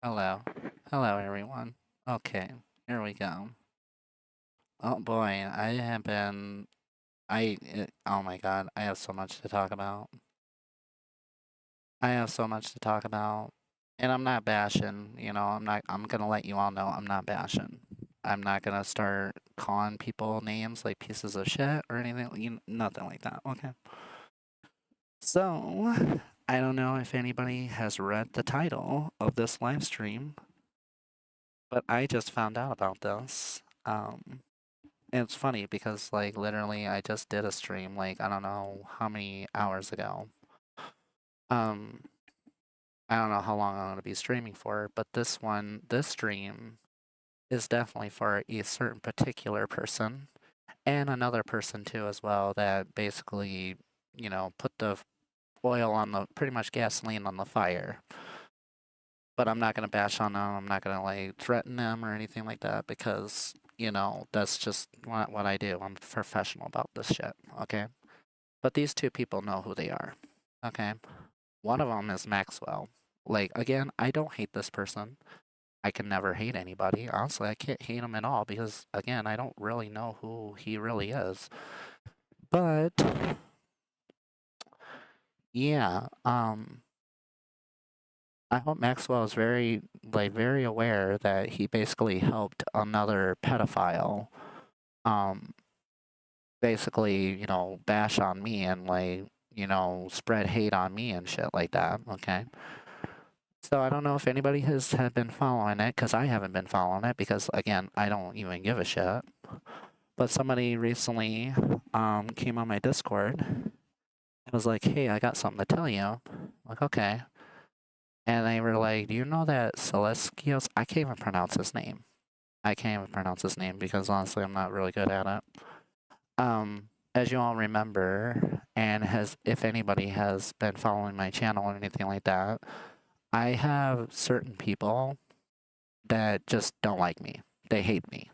Hello. Hello, everyone. Okay, here we go. Oh boy, oh my god, I have so much to talk about. I have so much to talk about. And I'm not bashing, I'm gonna let you all know I'm not bashing. I'm not gonna start calling people names like pieces of shit or anything, nothing like that, okay? So, I don't know if anybody has read the title of this live stream, but I just found out about this. And it's funny because, like, literally, I just did a stream, like, I don't know how many hours ago. Um, I don't know how long I'm going to be streaming for, but this stream is definitely for a certain particular person and another person too, as well, that basically, put the oil on pretty much gasoline on the fire. But I'm not going to bash on them. I'm not going to, like, threaten them or anything like that because, that's just what I do. I'm professional about this shit, okay? But these two people know who they are. Okay. One of them is Maxwell. Like, again, I don't hate this person. I can never hate anybody. Honestly, I can't hate him at all because, again, I don't really know who he really is. But, yeah, I hope Maxwell is very aware that he basically helped another pedophile, um, basically, bash on me and, like, spread hate on me and shit like that, okay? So I don't know if anybody had been following it, because I haven't been following it, because again, I don't even give a shit. But somebody recently came on my Discord and was like, "Hey, I got something to tell you." I'm like, okay. And they were like, "Do you know that Sileskios?" I can't even pronounce his name. I can't even pronounce his name because honestly, I'm not really good at it. As you all remember, and if anybody has been following my channel or anything like that, I have certain people that just don't like me. They hate me.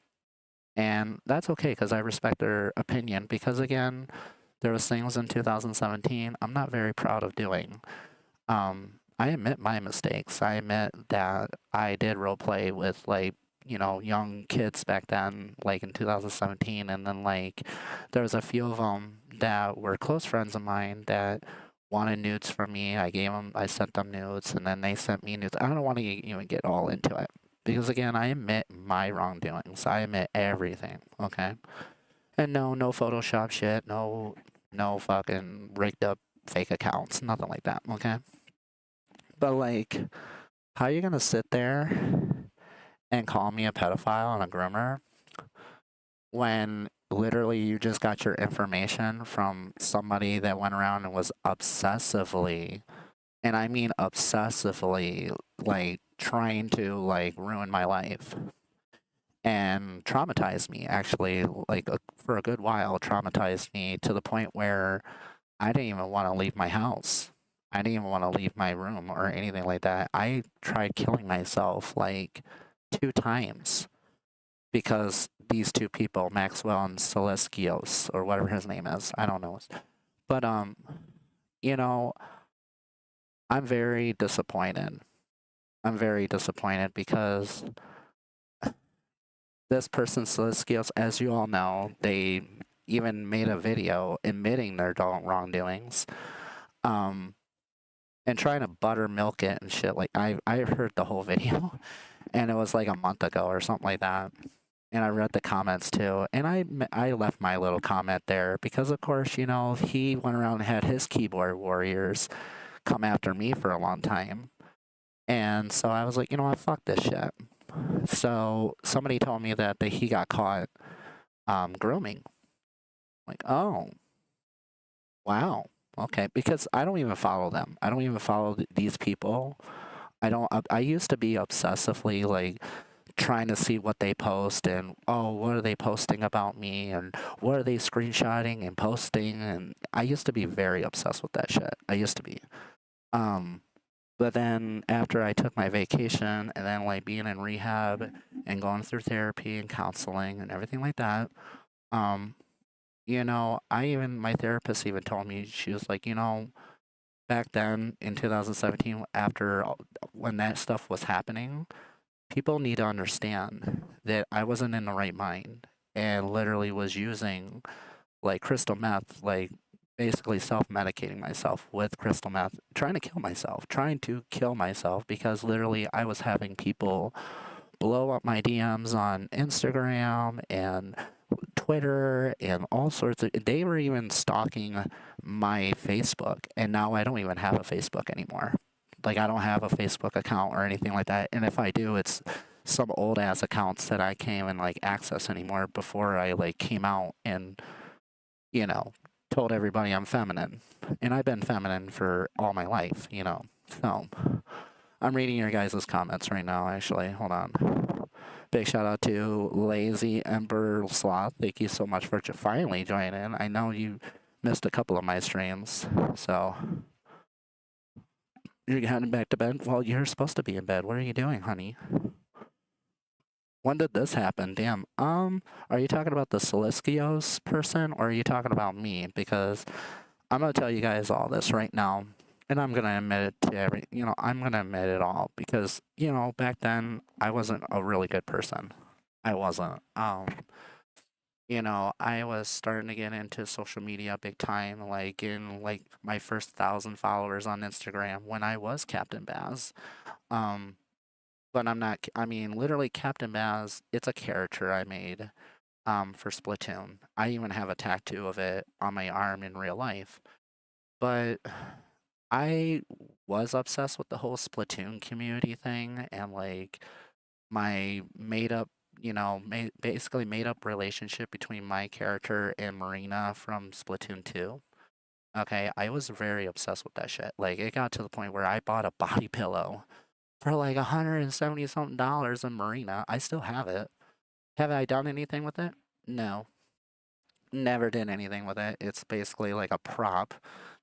And that's okay because I respect their opinion because again, there was things in 2017 I'm not very proud of doing. I admit my mistakes. I admit that I did roleplay with like, young kids back then, like in 2017, and then like there was a few of them that were close friends of mine that wanted nudes from me. I sent them nudes, and then they sent me nudes. I don't want to even get all into it because again, I admit my wrongdoings. I admit everything. Okay, and no Photoshop shit. No fucking rigged up fake accounts. Nothing like that. Okay, but like, how are you gonna sit there and call me a pedophile and a groomer when literally you just got your information from somebody that went around and was obsessively, and I mean obsessively, like trying to like ruin my life and traumatize me actually, like for a good while traumatized me to the point where I didn't even want to leave my house. I didn't even want to leave my room or anything like that. I tried killing myself like 2 times because these two people, Maxwell and Sileskios, or whatever his name is, I don't know. But you know, I'm very disappointed. I'm very disappointed because this person, Sileskios, as you all know, they even made a video admitting their wrongdoings. Um, and trying to buttermilk it and shit. Like I heard the whole video, and it was like a month ago or something like that. And I read the comments too, and I left my little comment there because of course he went around and had his keyboard warriors come after me for a long time, and so I was like, you know what, fuck this shit. So somebody told me that he got caught grooming. Like, oh wow, okay, because I don't even follow them. I don't even follow these people. I don't. I used to be obsessively like trying to see what they post and oh, what are they posting about me and what are they screenshotting and posting, and I used to be very obsessed with that shit. I used to be. Um, but then after I took my vacation and then like being in rehab and going through therapy and counseling and everything like that, um, my therapist even told me, she was like, back then in 2017, when that stuff was happening, people need to understand that I wasn't in the right mind and literally was using like crystal meth, like basically self-medicating myself with crystal meth, trying to kill myself because literally I was having people blow up my DMs on Instagram and Twitter and all sorts of. They were even stalking my Facebook, and now I don't even have a Facebook anymore. Like I don't have a Facebook account or anything like that, and if I do, it's some old ass accounts that I can't even like access anymore before I like came out and you know told everybody I'm feminine, and I've been feminine for all my life, So I'm reading your guys' comments right now. Actually, hold on. Big shout out to Lazy Ember Sloth. Thank you so much for finally joining in. I know you missed a couple of my streams, so you're heading back to bed. Well, you're supposed to be in bed. What are you doing, honey? When did this happen? Damn. Are you talking about the Sileskios person, or are you talking about me? Because I'm gonna tell you guys all this right now, and I'm gonna admit it to I'm gonna admit it all because back then I wasn't a really good person. I wasn't. I was starting to get into social media big time, like in like my first 1,000 followers on Instagram when I was Captain Baz. Um, but I'm not. I mean, literally, Captain Baz. It's a character I made. For Splatoon. I even have a tattoo of it on my arm in real life. But I was obsessed with the whole Splatoon community thing and like my made up, basically made up relationship between my character and Marina from Splatoon 2. Okay, I was very obsessed with that shit. Like it got to the point where I bought a body pillow for like 170 something dollars in Marina. I still have it. Have I done anything with it? No. Never did anything with it. It's basically like a prop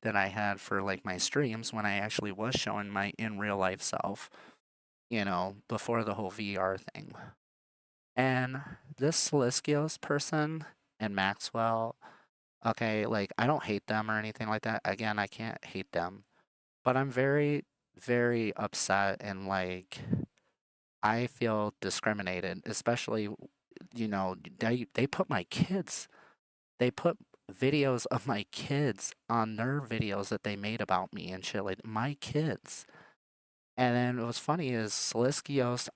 that I had for like my streams when I actually was showing my in real life self, before the whole VR thing. And this Sileskios person and Maxwell, okay, like I don't hate them or anything like that. Again, I can't hate them, but I'm very, very upset and like I feel discriminated, especially, they put my kids they put videos of my kids on their videos that they made about me and shit like my kids. And then what's funny is Sileskios,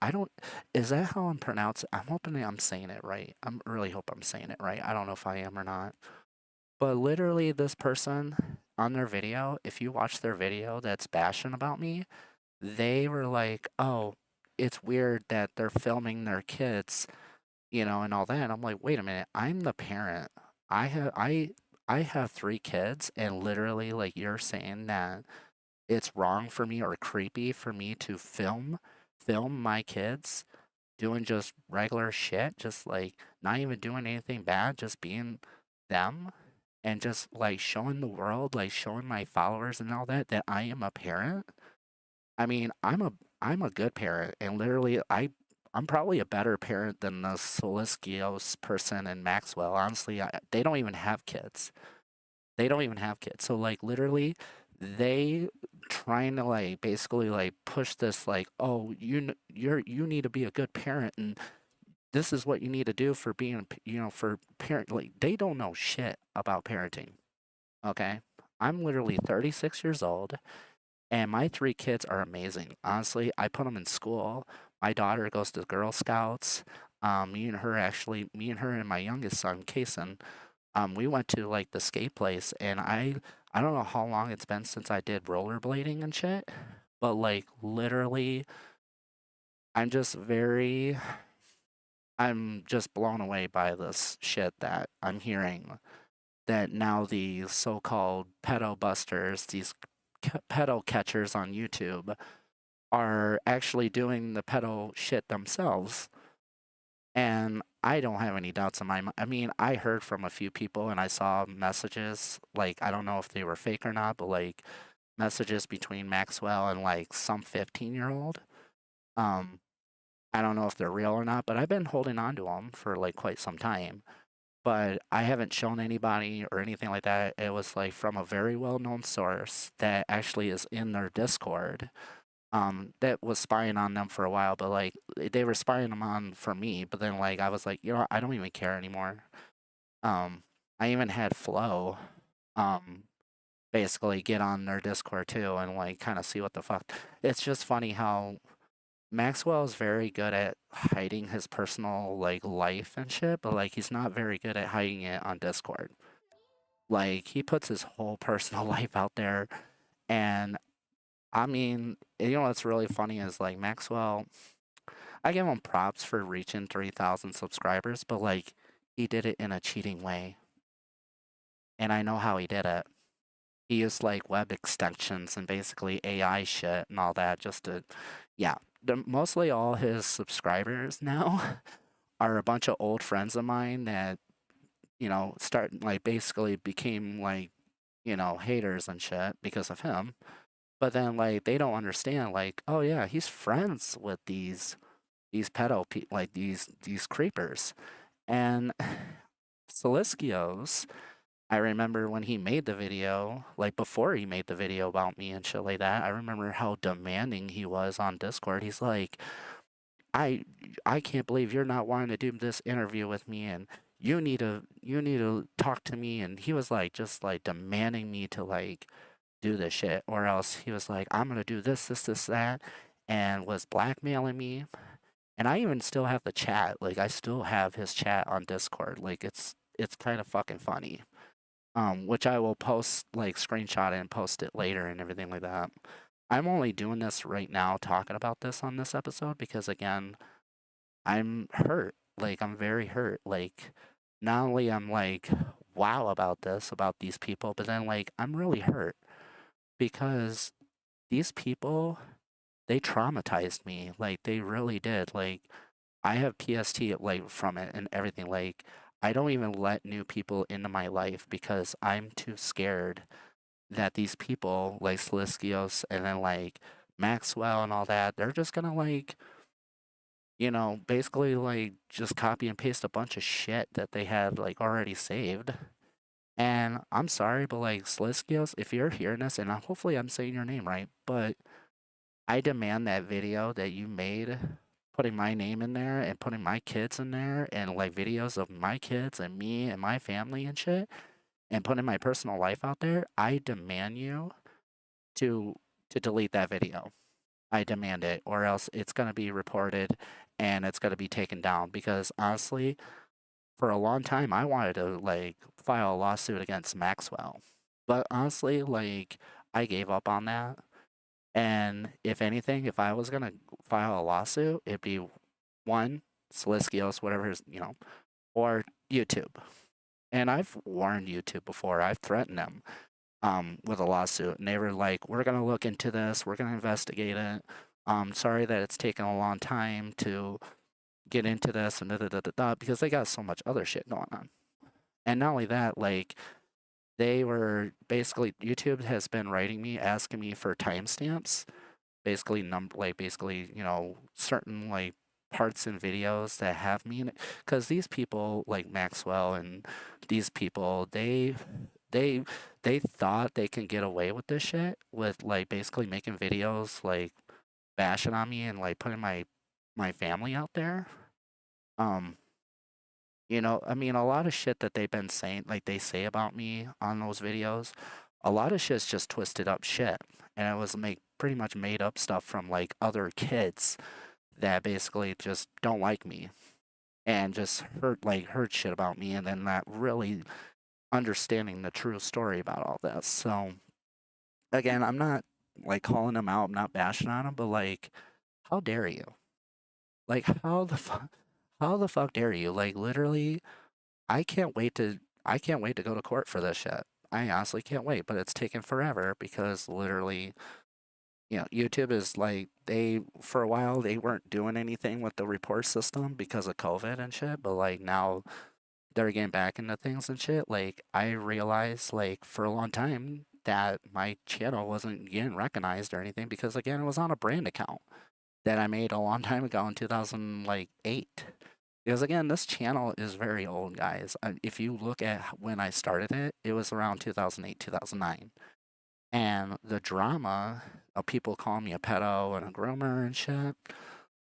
is that how I'm pronouncing it? I'm hoping I'm saying it right. I really hope I'm saying it right. I don't know if I am or not. But literally this person on their video, if you watch their video that's bashing about me, they were like, oh, it's weird that they're filming their kids and all that. And I'm like, wait a minute, I'm the parent. I have I I have 3 kids, and literally, like you're saying that it's wrong for me or creepy for me to film my kids doing just regular shit, just like not even doing anything bad, just being them and just like showing the world, like showing my followers and all that I am a parent. I mean, I'm a good parent, and literally, I'm probably a better parent than the Sileskios person and Maxwell. Honestly, they don't even have kids. They don't even have kids. So like literally, they trying to like basically like push this like, oh, you need to be a good parent, and this is what you need to do for being for parent. Like they don't know shit about parenting. Okay, I'm literally 36 years old. And my 3 kids are amazing. Honestly, I put them in school. My daughter goes to Girl Scouts. Me and her and my youngest son, Kason, we went to like the skate place, and I don't know how long it's been since I did rollerblading and shit, but like literally, I'm just very, I'm just blown away by this shit that I'm hearing. That now these so-called pedo busters, these pedo catchers on YouTube are actually doing the pedo shit themselves. And I don't have any doubts in my mind. I mean, I heard from a few people and I saw messages, like, I don't know if they were fake or not, but like messages between Maxwell and like some 15-year-old. Um, I don't know if they're real or not, but I've been holding on to them for like quite some time. but I haven't shown anybody or anything like that. It was like from a very well-known source that actually is in their Discord. That was spying on them for a while, but like they were spying them on for me. But then like I was like, you know, what, I don't even care anymore. Um, I even had Flo, um, basically get on their Discord too and like kind of see what the fuck. It's just funny how Maxwell is very good at hiding his personal like life and shit, but like he's not very good at hiding it on Discord. Like he puts his whole personal life out there, and I mean, you know what's really funny is like Maxwell. I give him props for reaching 3,000 subscribers, but like he did it in a cheating way, and I know how he did it. He used like web extensions and basically AI shit and all that just to, yeah. Mostly all his subscribers now are a bunch of old friends of mine that, you know, start like basically became like, you know, haters and shit because of him. But then like they don't understand like, oh yeah, he's friends with these like these creepers. And Sileskios, I remember when he made the video, like before he made the video about me and shit like that, I remember how demanding he was on Discord. He's like, I I can't believe you're not wanting to do this interview with me, and you need to talk to me. And he was like just like demanding me to like do this shit, or else he was like, I'm gonna do this, that, and was blackmailing me. And I even still have the chat. Like I still have his chat on Discord. Like it's kind of fucking funny. Which I will post like screenshot it and post it later and everything like that. I'm only doing this right now, talking about this on this episode because again, I'm hurt. Like I'm very hurt. Like not only I'm like wow about this, about these people, but then like I'm really hurt because these people they traumatized me. Like they really did. Like I have PST like from it and everything. Like I don't even let new people into my life because I'm too scared that these people like Sileskios and then like Maxwell and all that, they're just gonna like, you know, basically like just copy and paste a bunch of shit that they had like already saved. And I'm sorry, but like Sileskios, if you're hearing this, and hopefully I'm saying your name right, but I demand that video that you made, putting my name in there and putting my kids in there and like videos of my kids and me and my family and shit and putting my personal life out there. I demand you to to delete that video. I demand it, or else it's gonna be reported and it's gonna be taken down. Because honestly, for a long time, I wanted to like file a lawsuit against Maxwell, but honestly, like I gave up on that. And if anything, if I was gonna file a lawsuit, it'd be one Sileskios, whatever his, you know, or YouTube. And I've warned YouTube before. I've threatened them with a lawsuit, and they were like, "We're gonna look into this. We're gonna investigate it. Sorry that it's taken a long time to get into this and da da da da da," because they got so much other shit going on. And not only that, like they were basically YouTube has been writing me, asking me for timestamps, basically like basically you know certain like parts in videos that have me in it, because these people like Maxwell and these people they they thought they can get away with this shit with like basically making videos like bashing on me and like putting my family out there. um you know, I mean, a lot of shit that they've been saying, like they say about me on those videos, a lot of shit's just twisted up shit. And it was make pretty much made up stuff from like other kids that basically just don't like me and just heard shit about me and then not really understanding the true story about all this. So again, I'm not like calling them out, I'm not bashing on them, but like, how dare you? Like, how the fuck dare you? Like, literally, I can't wait to I can't wait to go to court for this shit. I honestly can't wait, but it's taken forever because literally, you know, YouTube is like they for a while they weren't doing anything with the report system because of COVID and shit, but like now they're getting back into things and shit. Like I realized like for a long time that my channel wasn't getting recognized or anything because again it was on a brand account that I made a long time ago in 2008. Because again, this channel is very old, guys. If you look at when I started it, it was around 2008, 2009. And the drama of people calling me a pedo and a groomer and shit,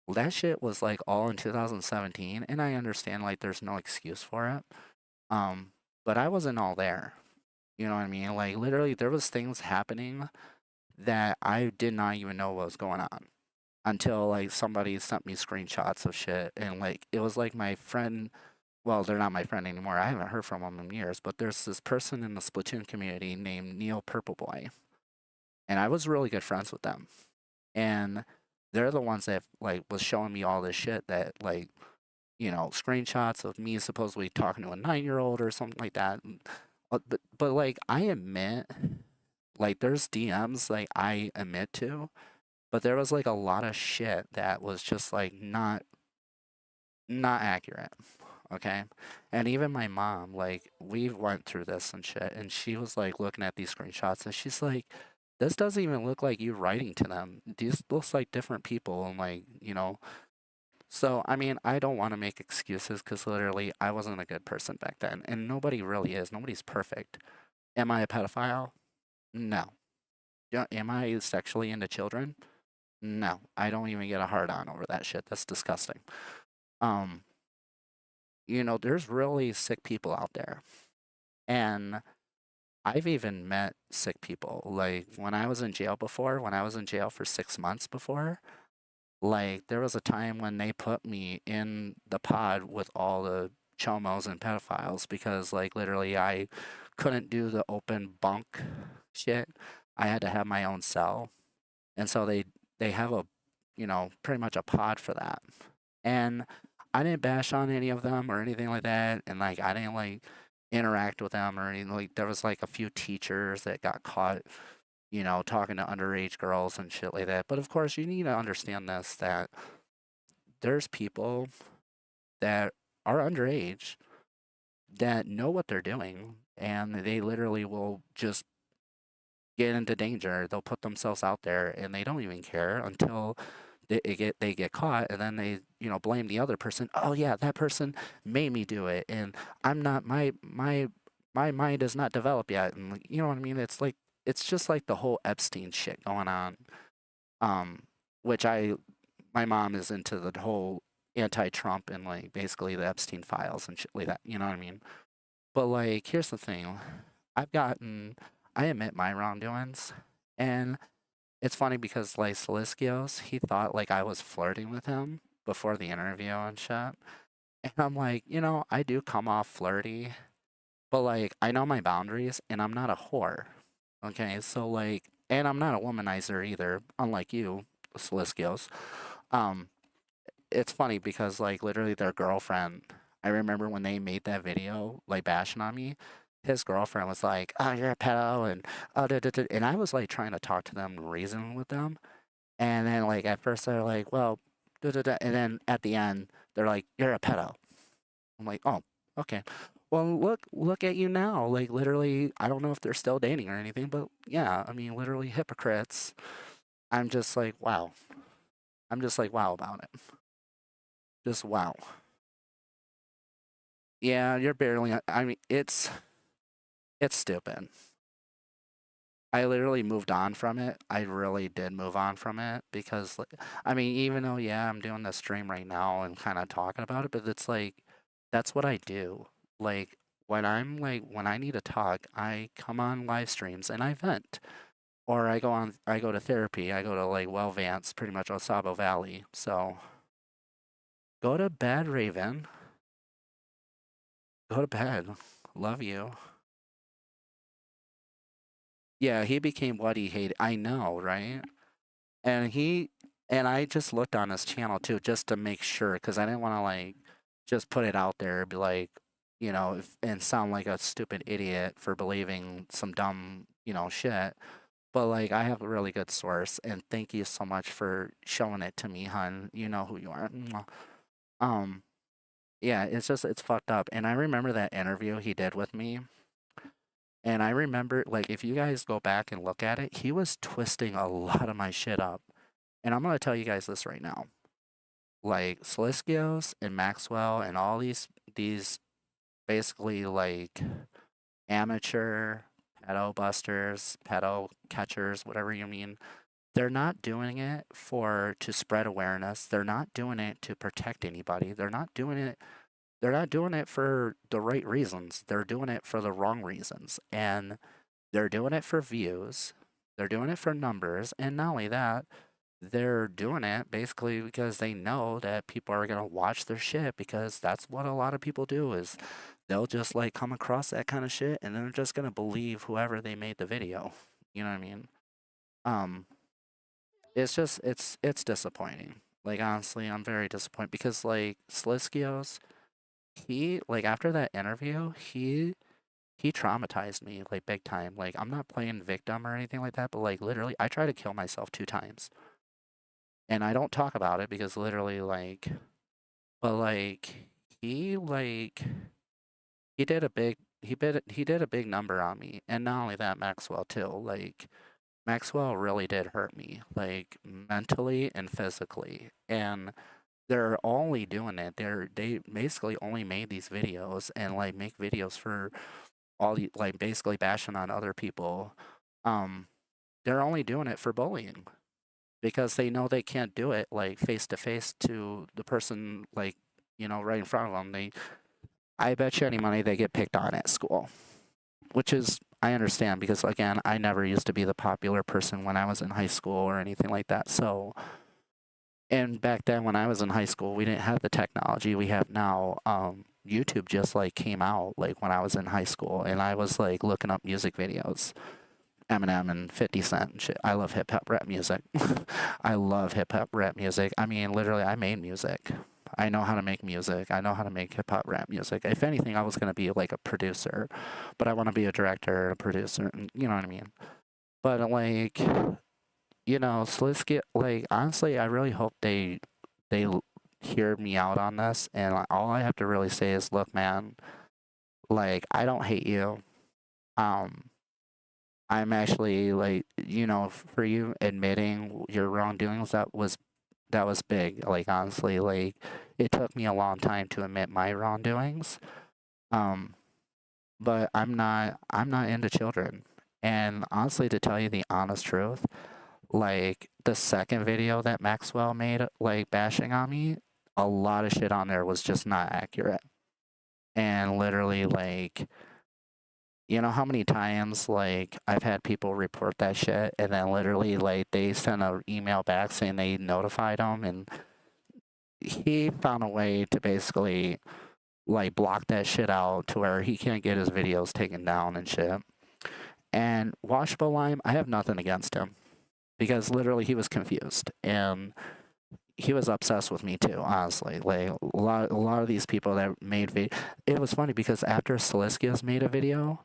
that shit was like all in 2017. And I understand like there's no excuse for it. Um, but I wasn't all there. You know what I mean? Like literally there was things happening that I did not even know what was going on until like somebody sent me screenshots of shit and like it was like my friend, well, they're not my friend anymore. I haven't heard from them in years, but there's this person in the Splatoon community named Neil Purpleboy, and I was really good friends with them. And they're the ones that like was showing me all this shit that like, screenshots of me supposedly talking to a 9-year-old or something like that. But like I admit, like there's DMs like I admit to, but there was like a lot of shit that was just like not accurate. Okay. And even my mom, like, we went through this and shit, and she was like looking at these screenshots and she's like, this doesn't even look like you writing to them. These looks like different people and like, So I mean, I don't want to make excuses because literally I wasn't a good person back then. And nobody really is. Nobody's perfect. Am I a pedophile? No. Yeah, am I sexually into children? No. I don't even get a hard on over that shit. That's disgusting. Um, there's really sick people out there. And I've even met sick people. Like when I was in jail before, when I was in jail for 6 months before, like there was a time when they put me in the pod with all the chomos and pedophiles because like literally I couldn't do the open bunk shit. I had to have my own cell. And so they have pretty much a pod for that. And I didn't bash on any of them or anything like that. And like I didn't like interact with them or anything. Like there was like a few teachers that got caught, talking to underage girls and shit like that. But of course, you need to understand this that there's people that are underage that know what they're doing and they literally will just get into danger. They'll put themselves out there and they don't even care until they get caught and then they blame the other person. Oh yeah, that person made me do it and I'm not my mind is not developed yet, and like, you know what I mean. It's like it's just like the whole Epstein shit going on, um which my mom is into the whole anti-Trump and like basically the Epstein files and shit like that, you know what I mean. But like here's the thing, I've gotten I admit my wrongdoings, and it's funny because like Sileskios, he thought like I was flirting with him before the interview and shit. And I'm like, I do come off flirty, but like I know my boundaries and I'm not a whore. Okay, so like, and I'm not a womanizer either, unlike you, Sileskios. Um, it's funny because like literally their girlfriend, I remember when they made that video like bashing on me, his girlfriend was like, "Oh, you're a pedo," and oh, da, da, da. And I was like trying to talk to them, and reason with them, and then like at first they're like, "Well," da, da, da. And then at the end they're like, "You're a pedo." I'm like, "Oh, okay." Well, look at you now. Like literally, I don't know if they're still dating or anything, but yeah, I mean, literally hypocrites. I'm just like, wow. I'm just like, wow about it. Just wow. Yeah, you're barely. I mean, it's stupid. I literally moved on from it. I really did move on from it because, like, I mean, even though yeah, I'm doing the stream right now and kind of talking about it, but it's like that's what I do. Like when I need to talk, I come on live streams and I vent, or I go to therapy. I go to like Well Vance, pretty much Osabo Valley. So go to bed, Raven. Go to bed. Love you. Yeah, he became what he hated. I know, right? And I just looked on his channel too, just to make sure, because I didn't want to like just put it out there, be like, and sound like a stupid idiot for believing some dumb, shit. But like, I have a really good source, and thank you so much for showing it to me, hun. You know who you are. Mwah. Um, yeah, it's fucked up. And I remember that interview he did with me. And I remember, like, if you guys go back and look at it, he was twisting a lot of my shit up. And I'm going to tell you guys this right now. like Sileskios and Maxwell and all these basically like amateur pedo busters, pedo catchers, whatever you mean. They're not doing it for to spread awareness. They're not doing it to protect anybody. They're not doing it for the right reasons. They're doing it for the wrong reasons. And they're doing it for views. They're doing it for numbers. And not only that, they're doing it basically because they know that people are going to watch their shit, because that's what a lot of people do is they'll just like come across that kind of shit and they're just going to believe whoever they made the video. You know what I mean? Um it's just it's disappointing. Like honestly, I'm very disappointed because like Sliskios, he like after that interview, he traumatized me like big time. Like I'm not playing victim or anything like that, but like literally I tried to kill myself 2 times. And I don't talk about it because literally like but like he like he did a big number on me. And not only that, Maxwell too. Like Maxwell really did hurt me, like mentally and physically. And they're only doing it. They basically only made these videos and like make videos for like basically bashing on other people. Um, they're only doing it for bullying because they know they can't do it like face to face to the person like right in front of them. I bet you any money they get picked on at school, which is I understand because again I never used to be the popular person when I was in high school or anything like that. So and back then when I was in high school, we didn't have the technology we have now. YouTube just like came out like when I was in high school, and I was like looking up music videos, Eminem and 50 Cent and shit. I love hip hop rap music. I love hip hop rap music. I mean, literally, I made music. I know how to make music. I know how to make hip hop rap music. If anything, I was gonna be like a producer, but I want to be a director, a producer, and you know what I mean. But like, Sliski, like honestly, I really hope they hear me out on this, and like, all I have to really say is, look, man, like I don't hate you. Um, I'm actually like, for you admitting your wrongdoings, that was big. Like honestly, like it took me a long time to admit my wrongdoings. Um, but I'm not into children. And honestly, to tell you the honest truth, like the second video that Maxwell made, like bashing on me, a lot of shit on there was just not accurate. And literally, like, you know how many times like I've had people report that shit, and then literally like they send an email back saying they notified him, and he found a way to basically like block that shit out to where he can't get his videos taken down and shit. And Washable Lime, I have nothing against him because literally he was confused and he was obsessed with me too, honestly. Like a lot of these people that made it was funny because after Sileskios made a video,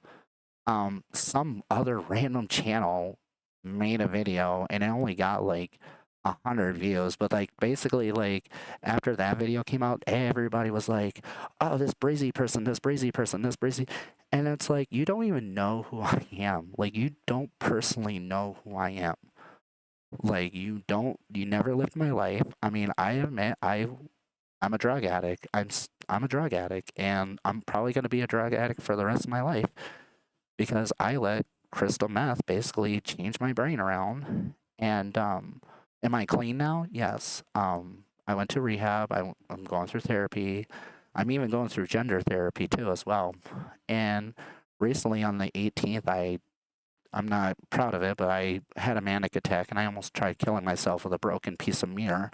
some other random channel made a video and it only got like 100 views, but like basically like after that video came out, everybody was like, oh, this Breezy person, this Breezy person, this Breezy. And it's like, you don't even know who I am. Like, you don't personally know who I am. Like, you never lived my life. I mean, I admit, I'm a drug addict. I'm a drug addict, and I'm probably going to be a drug addict for the rest of my life because I let crystal meth basically change my brain around. And am I clean now? Yes. I went to rehab. I'm going through therapy. I'm even going through gender therapy too as well. And recently on the 18th, I'm not proud of it, but I had a manic attack and I almost tried killing myself with a broken piece of mirror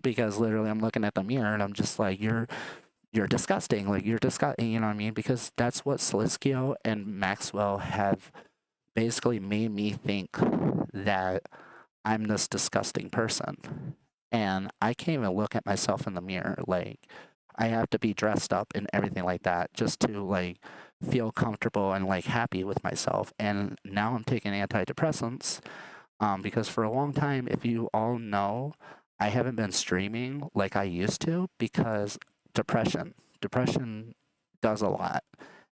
because literally I'm looking at the mirror and I'm just like, you're disgusting. Like you're disgusting, you know what I mean? Because that's what Sliskio and Maxwell have basically made me think that I'm this disgusting person. And I can't even look at myself in the mirror. Like I have to be dressed up and everything like that just to like feel comfortable and like happy with myself. And now I'm taking antidepressants because for a long time, if you all know, I haven't been streaming like I used to because depression. Depression does a lot.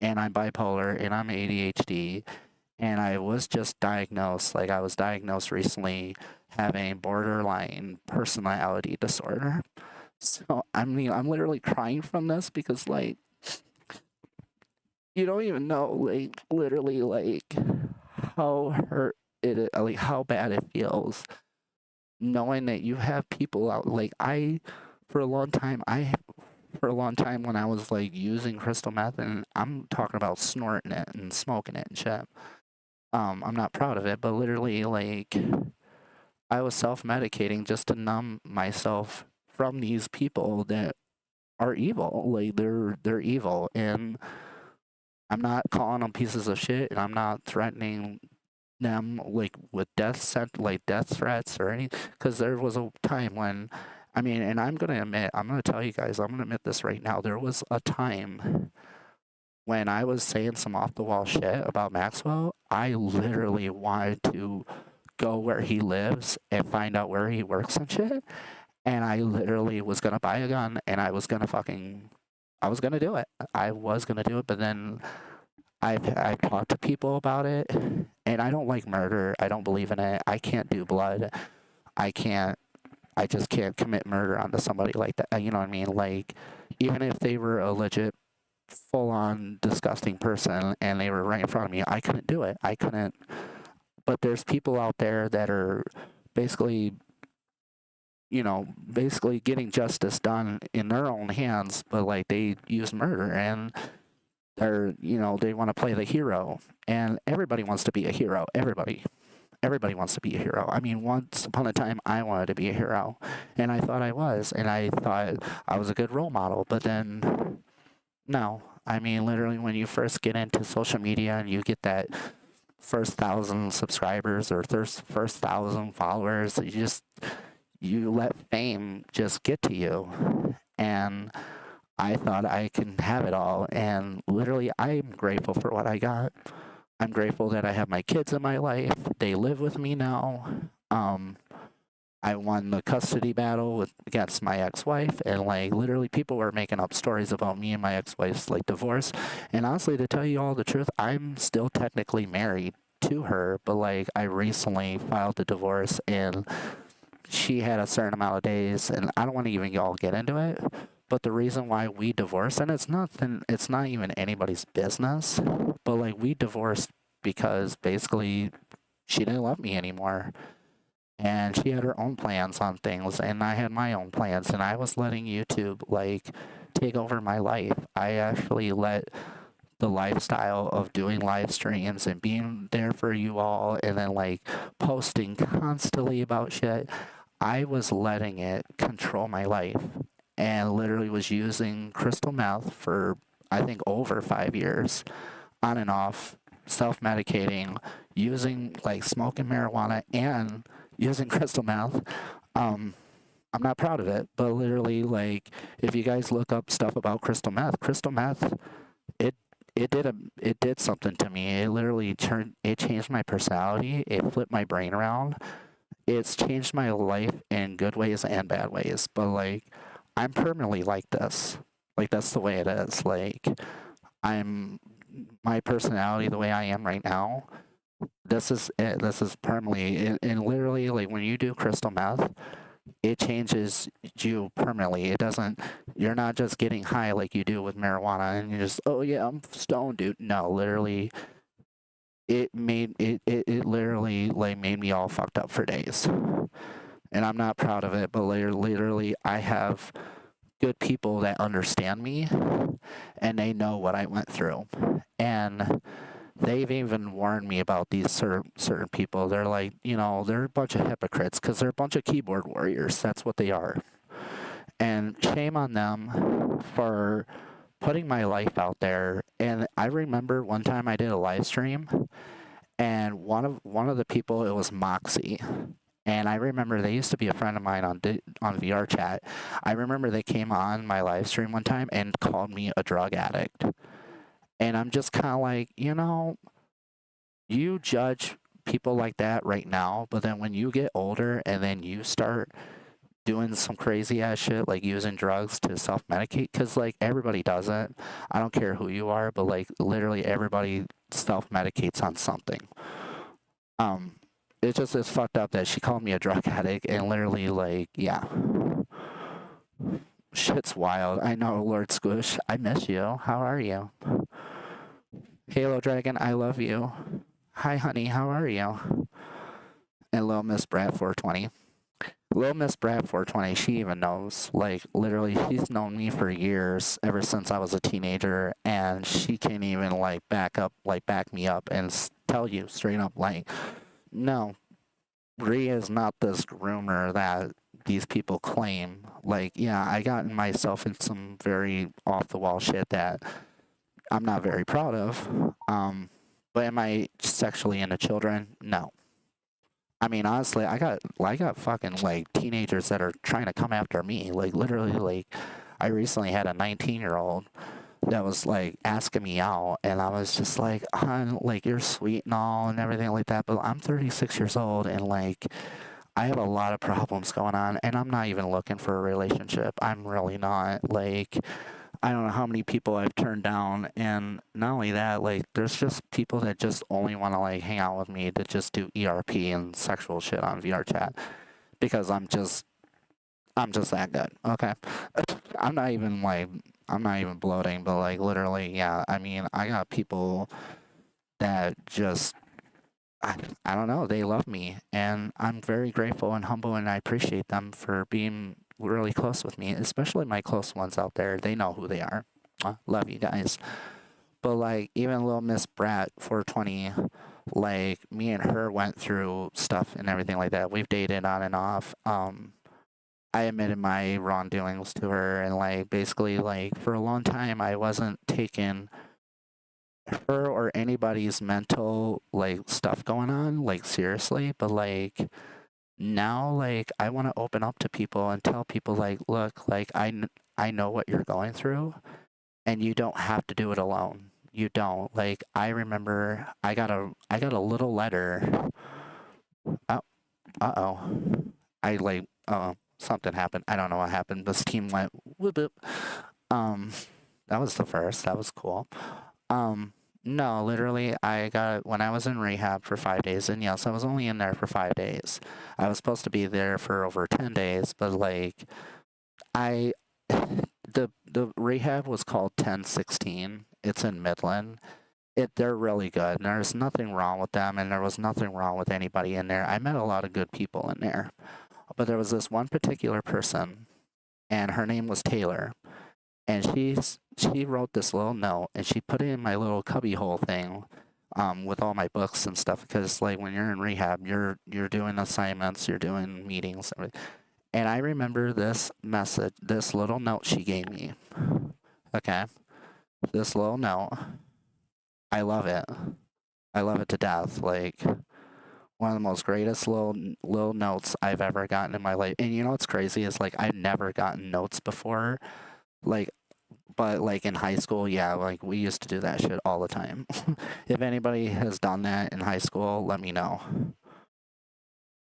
And I'm bipolar and I'm ADHD. And I was just diagnosed, like I was diagnosed recently having borderline personality disorder. So, I mean, I'm literally crying from this because, like, you don't even know, like, literally, like, how hurt it is, like, how bad it feels knowing that you have people out. Like, for a long time, for a long time when I was, like, using crystal meth, and I'm talking about snorting it and smoking it and shit. I'm not proud of it, but literally, like, I was self-medicating just to numb myself from these people that are evil. Like, they're evil, and I'm not calling them pieces of shit, and I'm not threatening them like with death threats or any. Because there was a time when, I mean, and I'm gonna tell you guys, I'm gonna admit this right now. There was a time when I was saying some off the wall shit about Maxwell. I literally wanted to go where he lives and find out where he works and shit. And I literally was gonna buy a gun and I was gonna do it. I was gonna do it, but then I've talked to people about it, and I don't like murder. I don't believe in it. I can't do blood. I can't. I just can't commit murder onto somebody like that. You know what I mean? Like, even if they were a legit, full-on disgusting person and they were right in front of me, I couldn't do it. I couldn't. But there's people out there that are basically, basically getting justice done in their own hands, but like they use murder and they want to play the hero, and everybody wants to be a hero. Everybody wants to be a hero. I mean, once upon a time, I wanted to be a hero, and I thought I was, and I thought I was a good role model. But then, no. I mean, literally, when you first get into social media and you get that first 1,000 subscribers or first 1,000 followers, you let fame just get to you, and I thought I can have it all, and literally, I'm grateful for what I got. I'm grateful that I have my kids in my life. They live with me now. Um, I won the custody battle against my ex-wife, and like literally, people were making up stories about me and my ex-wife's like divorce. And honestly, to tell you all the truth, I'm still technically married to her, but like I recently filed a divorce, and she had a certain amount of days, and I don't want to even y'all get into it. But the reason why we divorced, and it's not even anybody's business, but like we divorced because basically she didn't love me anymore. And she had her own plans on things, and I had my own plans, and I was letting YouTube like take over my life. I actually let the lifestyle of doing live streams and being there for you all and then like posting constantly about shit. I was letting it control my life and literally was using crystal meth for I think over 5 years on and off, self-medicating, using like smoking marijuana and using crystal meth. Um, I'm not proud of it, but literally, like, if you guys look up stuff about crystal meth, it it did something to me. It changed my personality. It flipped my brain around. It's changed my life in good ways and bad ways. But like, I'm permanently like this. Like that's the way it is. Like I'm my personality the way I am right now. This is it. This is permanently and literally like when you do crystal meth, it changes you permanently. It doesn't. You're not just getting high like you do with marijuana, and you're just, oh yeah, I'm stoned, dude. No, literally, it literally like made me all fucked up for days, and I'm not proud of it. But literally, I have good people that understand me, and they know what I went through, and they've even warned me about these certain people. They're like, they're a bunch of hypocrites because they're a bunch of keyboard warriors. That's what they are. And shame on them for putting my life out there. And I remember one time I did a live stream, and one of the people, it was Moxie. And I remember they used to be a friend of mine on VRChat. I remember they came on my live stream one time and called me a drug addict. And I'm just kind of like, you judge people like that right now, but then when you get older and then you start doing some crazy ass shit like using drugs to self medicate, because like everybody does it. I don't care who you are, but like literally everybody self medicates on something. Um, it's fucked up that she called me a drug addict and literally like, yeah. Shit's wild. I know, Lord Squish. I miss you. How are you? Halo Dragon, I love you. Hi, honey. How are you? And Little Miss Brat 420. Little Miss Brat 420, she even knows. Like, literally, she's known me for years, ever since I was a teenager, and she can't even, like, back me up and tell you straight up, like, no, Bree is not this groomer that these people claim. Like, yeah, I got myself in some very off-the-wall shit that I'm not very proud of. But am I sexually into children? No. I mean, honestly, I got fucking like teenagers that are trying to come after me. Like literally, like I recently had a 19-year-old that was like asking me out, and I was just like, "Hon, like you're sweet and all and everything like that, but I'm 36 years old and like I have a lot of problems going on, and I'm not even looking for a relationship. I'm really not. Like, I don't know how many people I've turned down, and not only that, like, there's just people that just only want to like hang out with me to just do ERP and sexual shit on VRChat because I'm just that good. Okay, I'm not even like I'm not even bloating, but like literally, yeah. I mean, I got people that just I don't know, they love me, and I'm very grateful and humble, and I appreciate them for being really close with me, especially my close ones out there. They know who they are. Love you guys. But like even little Miss Brat 420, like me and her went through stuff and everything like that. We've dated on and off. I admitted my wrongdoings to her, and like basically like for a long time I wasn't taking her or anybody's mental like stuff going on like seriously, but like now like I want to open up to people and tell people like, look, like I know what you're going through, and you don't have to do it alone. You don't. Like I remember I got a little letter. Oh, uh-oh. I like something happened. I don't know what happened. This team went whoop whoop. Um that was the first. That was cool. Um, no, literally, I got when I was in rehab for 5 days, and yes, I was only in there for 5 days. I was supposed to be there for over 10 days, but like I, the rehab was called 1016. It's in Midland. They're really good. And there's nothing wrong with them, and there was nothing wrong with anybody in there. I met a lot of good people in there, but there was this one particular person, and her name was Taylor, and she wrote this little note and she put it in my little cubby hole thing with all my books and stuff because like when you're in rehab you're doing assignments, you're doing meetings, and I remember this message, this little note she gave me. Okay, this little note, I love it. I love it to death. Like one of the most greatest little notes I've ever gotten in my life. And you know what's crazy is like I've never gotten notes before. Like but like in high school, yeah, like we used to do that shit all the time. If anybody has done that in high school, let me know.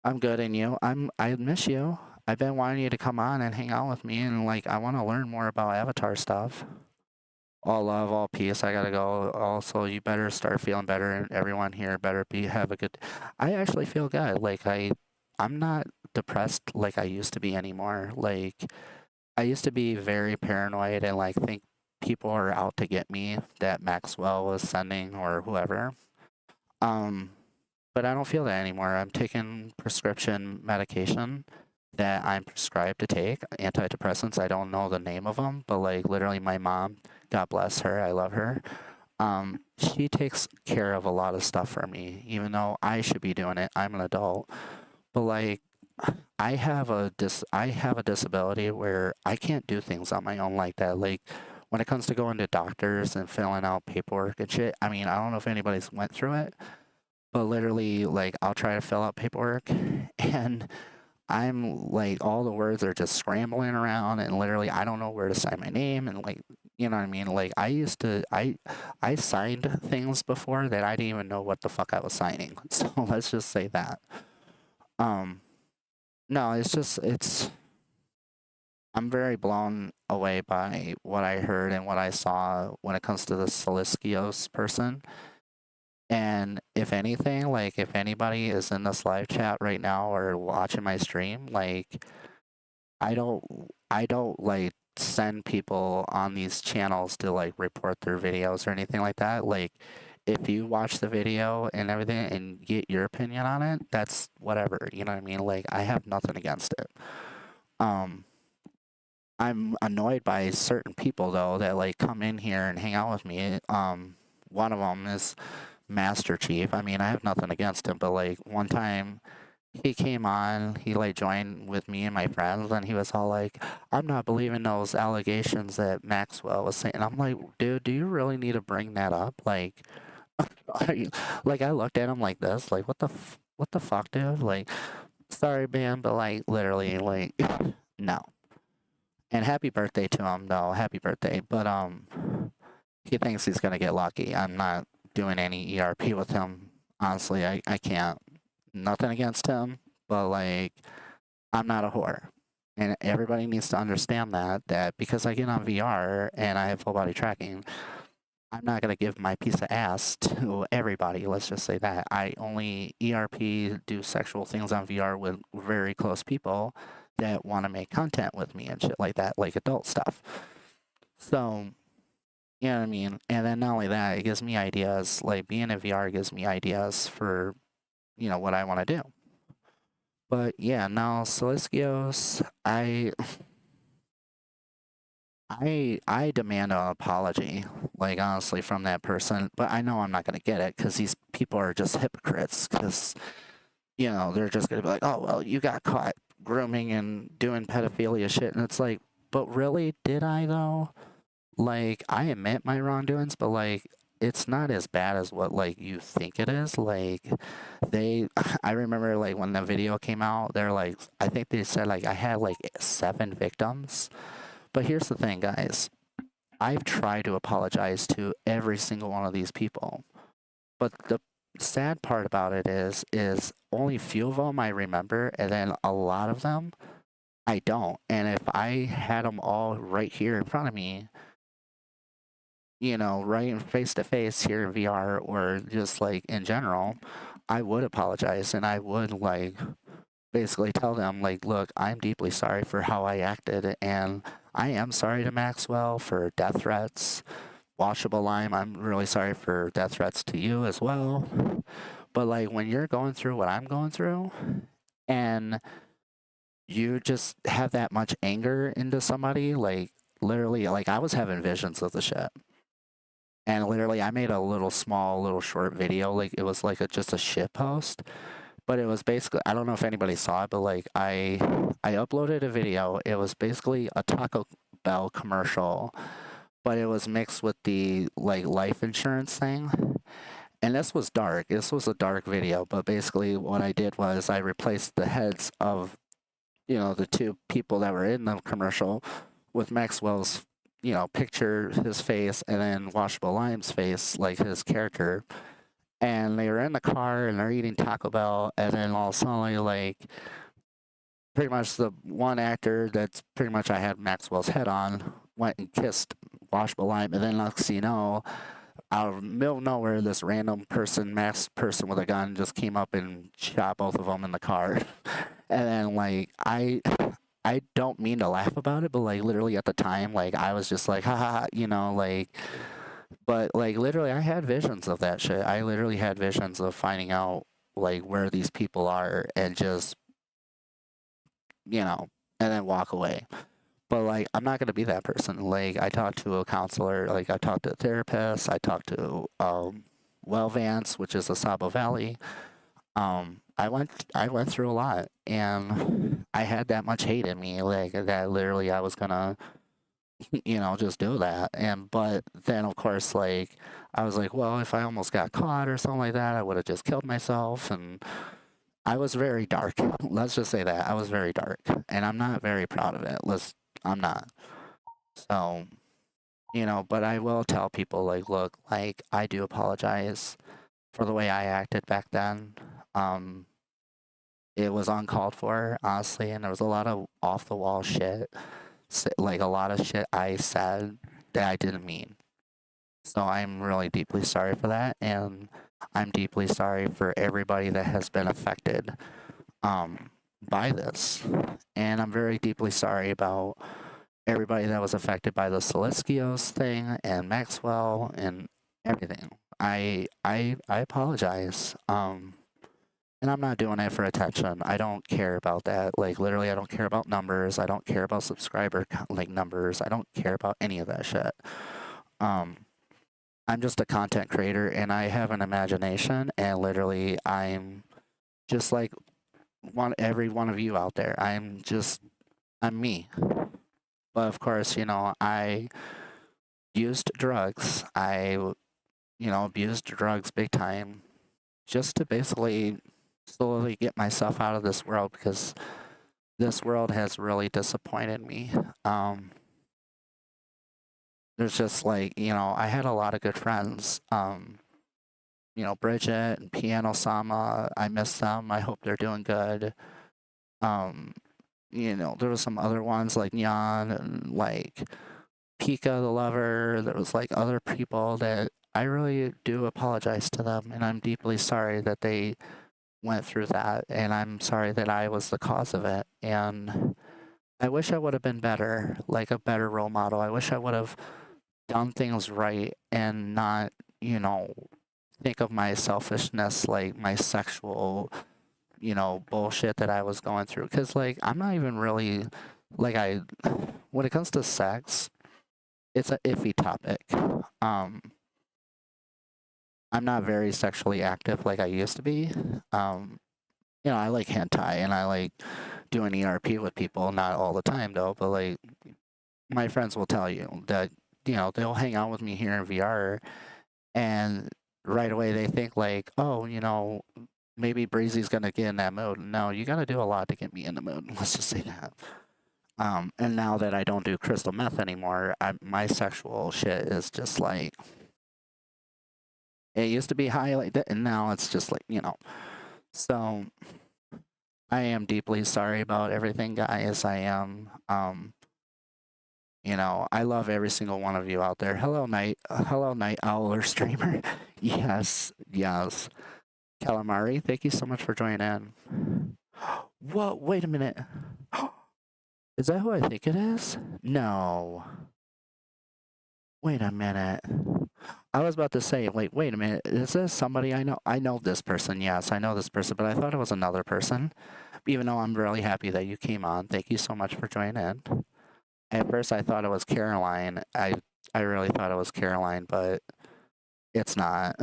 I'm good, and you? I miss you. I've been wanting you to come on and hang out with me, and like I want to learn more about Avatar stuff. All love, all peace. I gotta go. Also, you better start feeling better, and everyone here better be have a good. I actually feel good. Like I'm not depressed like I used to be anymore. Like I used to be very paranoid and like think people are out to get me that Maxwell was sending or whoever. Um, but I don't feel that anymore. I'm taking prescription medication that I'm prescribed to take, antidepressants. I don't know the name of them, but like literally my mom, God bless her, I love her. She takes care of a lot of stuff for me, even though I should be doing it. I'm an adult. But like I have a disability where I can't do things on my own like that. Like when it comes to going to doctors and filling out paperwork and shit. I mean, I don't know if anybody's went through it, but literally like I'll try to fill out paperwork and I'm like all the words are just scrambling around and literally I don't know where to sign my name and like you know what I mean? Like I signed things before that I didn't even know what the fuck I was signing. So let's just say that. Um no, I'm very blown away by what I heard and what I saw when it comes to the Sileskios person. And if anything, like if anybody is in this live chat right now or watching my stream, like I don't I don't like send people on these channels to like report their videos or anything like that. Like, if you watch the video and everything and get your opinion on it, that's whatever. You know what I mean? Like, I have nothing against it. Um, I'm annoyed by certain people though that like come in here and hang out with me. One of them is Master Chief. I mean, I have nothing against him, but like one time he came on, he like joined with me and my friends, and he was all like, "I'm not believing those allegations that Maxwell was saying." And I'm like, "Dude, do you really need to bring that up?" Like, like I looked at him like this, like, what the fuck, dude? Like, sorry, man, but like, literally, like, no. And happy birthday to him, though. Happy birthday. But he thinks he's gonna get lucky. I'm not doing any ERP with him. Honestly, I can't. Nothing against him, but like, I'm not a whore. And everybody needs to understand that because I get on VR and I have full body tracking, I'm not gonna give my piece of ass to everybody. Let's just say that. I only ERP do sexual things on VR with very close people that want to make content with me and shit like that, like adult stuff. So, you know what I mean? And then not only that, it gives me ideas. Like being in VR gives me ideas for, what I want to do. But yeah, now Sileskios, I demand an apology, like honestly, from that person. But I know I'm not gonna get it because these people are just hypocrites. Because they're just gonna be like, "Oh well, you got caught grooming and doing pedophilia shit," and it's like, but really, did I though? Like, I admit my wrongdoings, but like, it's not as bad as what like you think it is. Like, I remember like when the video came out, they're like, I think they said like I had like 7 victims. But here's the thing, guys. I've tried to apologize to every single one of these people. But the sad part about it is only few of them I remember, and then a lot of them I don't. And if I had them all right here in front of me, right in face to face here in VR or just like in general, I would apologize and I would like basically tell them like, look, I'm deeply sorry for how I acted and I am sorry to Maxwell for death threats. Washable Lime, I'm really sorry for death threats to you as well. But like when you're going through what I'm going through and you just have that much anger into somebody, like literally, like I was having visions of the shit. And literally, I made a little short video. Like it was like just a shit post, but it was basically, I don't know if anybody saw it, but like I uploaded a video. It was basically a Taco Bell commercial, but it was mixed with the like life insurance thing. And this was dark. This was a dark video, but basically what I did was I replaced the heads of the two people that were in the commercial with Maxwell's picture, his face, and then Washable Lime's face, like his character. And they were in the car and they're eating Taco Bell, and then all of a sudden, like, pretty much the one actor that's pretty much I had Maxwell's head on went and kissed Washable Lime, and then next thing you know, out of the middle of nowhere, this random person, masked person with a gun, just came up and shot both of them in the car. And then, like, I don't mean to laugh about it, but like literally at the time, like I was just like, haha, like, but like literally I had visions of that shit. I literally had visions of finding out like where these people are and just, and then walk away. But like I'm not gonna be that person. Like I talked to a counselor, like I talked to a therapist, I talked to Well Vance, which is a Sabo Valley. I went through a lot and I had that much hate in me, like that literally I was gonna, just do that. But then of course like I was like, well, if I almost got caught or something like that, I would have just killed myself. And I was very dark. Let's just say that. I was very dark. And I'm not very proud of it. I'm not. So, but I will tell people like, look, like I do apologize for the way I acted back then. It was uncalled for, honestly, and there was a lot of off the wall shit, like a lot of shit I said that I didn't mean. So I'm really deeply sorry for that, and I'm deeply sorry for everybody that has been affected. Um, by this. And I'm very deeply sorry about everybody that was affected by the Sileskios thing and Maxwell and everything. I apologize. And I'm not doing it for attention. I don't care about that. Like literally, I don't care about numbers. I don't care about subscriber like numbers. I don't care about any of that shit. Um, I'm just a content creator, and I have an imagination, and literally, I'm just like every one of you out there. I'm me. But of course, I used drugs. Abused drugs big time just to basically slowly get myself out of this world because this world has really disappointed me. There's just like, I had a lot of good friends. Bridget and Piano Sama, I miss them. I hope they're doing good. Um, there was some other ones like Nyan and like Pika the lover. There was like other people that I really do apologize to them, and I'm deeply sorry that they went through that, and I'm sorry that I was the cause of it. And I wish I would have been better, like a better role model. I wish I would have done things right and not, think of my selfishness, like my sexual, bullshit that I was going through. Cause like, I'm not even really, like, when it comes to sex, it's an iffy topic. I'm not very sexually active like I used to be. I like hentai and I like doing ERP with people, not all the time though, but like my friends will tell you that, they'll hang out with me here in VR and right away they think like, oh, maybe Breezy's gonna get in that mode. No, you gotta do a lot to get me in the mood. Let's just say that. And now that I don't do crystal meth anymore, my sexual shit is just like, it used to be high like that, and now it's just like, So I am deeply sorry about everything, guys. I am. I love every single one of you out there. Hello, night owl or streamer. Yes, yes. Calamari, thank you so much for joining in. Whoa, wait a minute. Is that who I think it is? No. Wait a minute. I was about to say, wait a minute. Is this somebody I know? I know this person. Yes, I know this person, but I thought it was another person. Even though I'm really happy that you came on. Thank you so much for joining in. At first, I thought it was Caroline. I really thought it was Caroline, but it's not.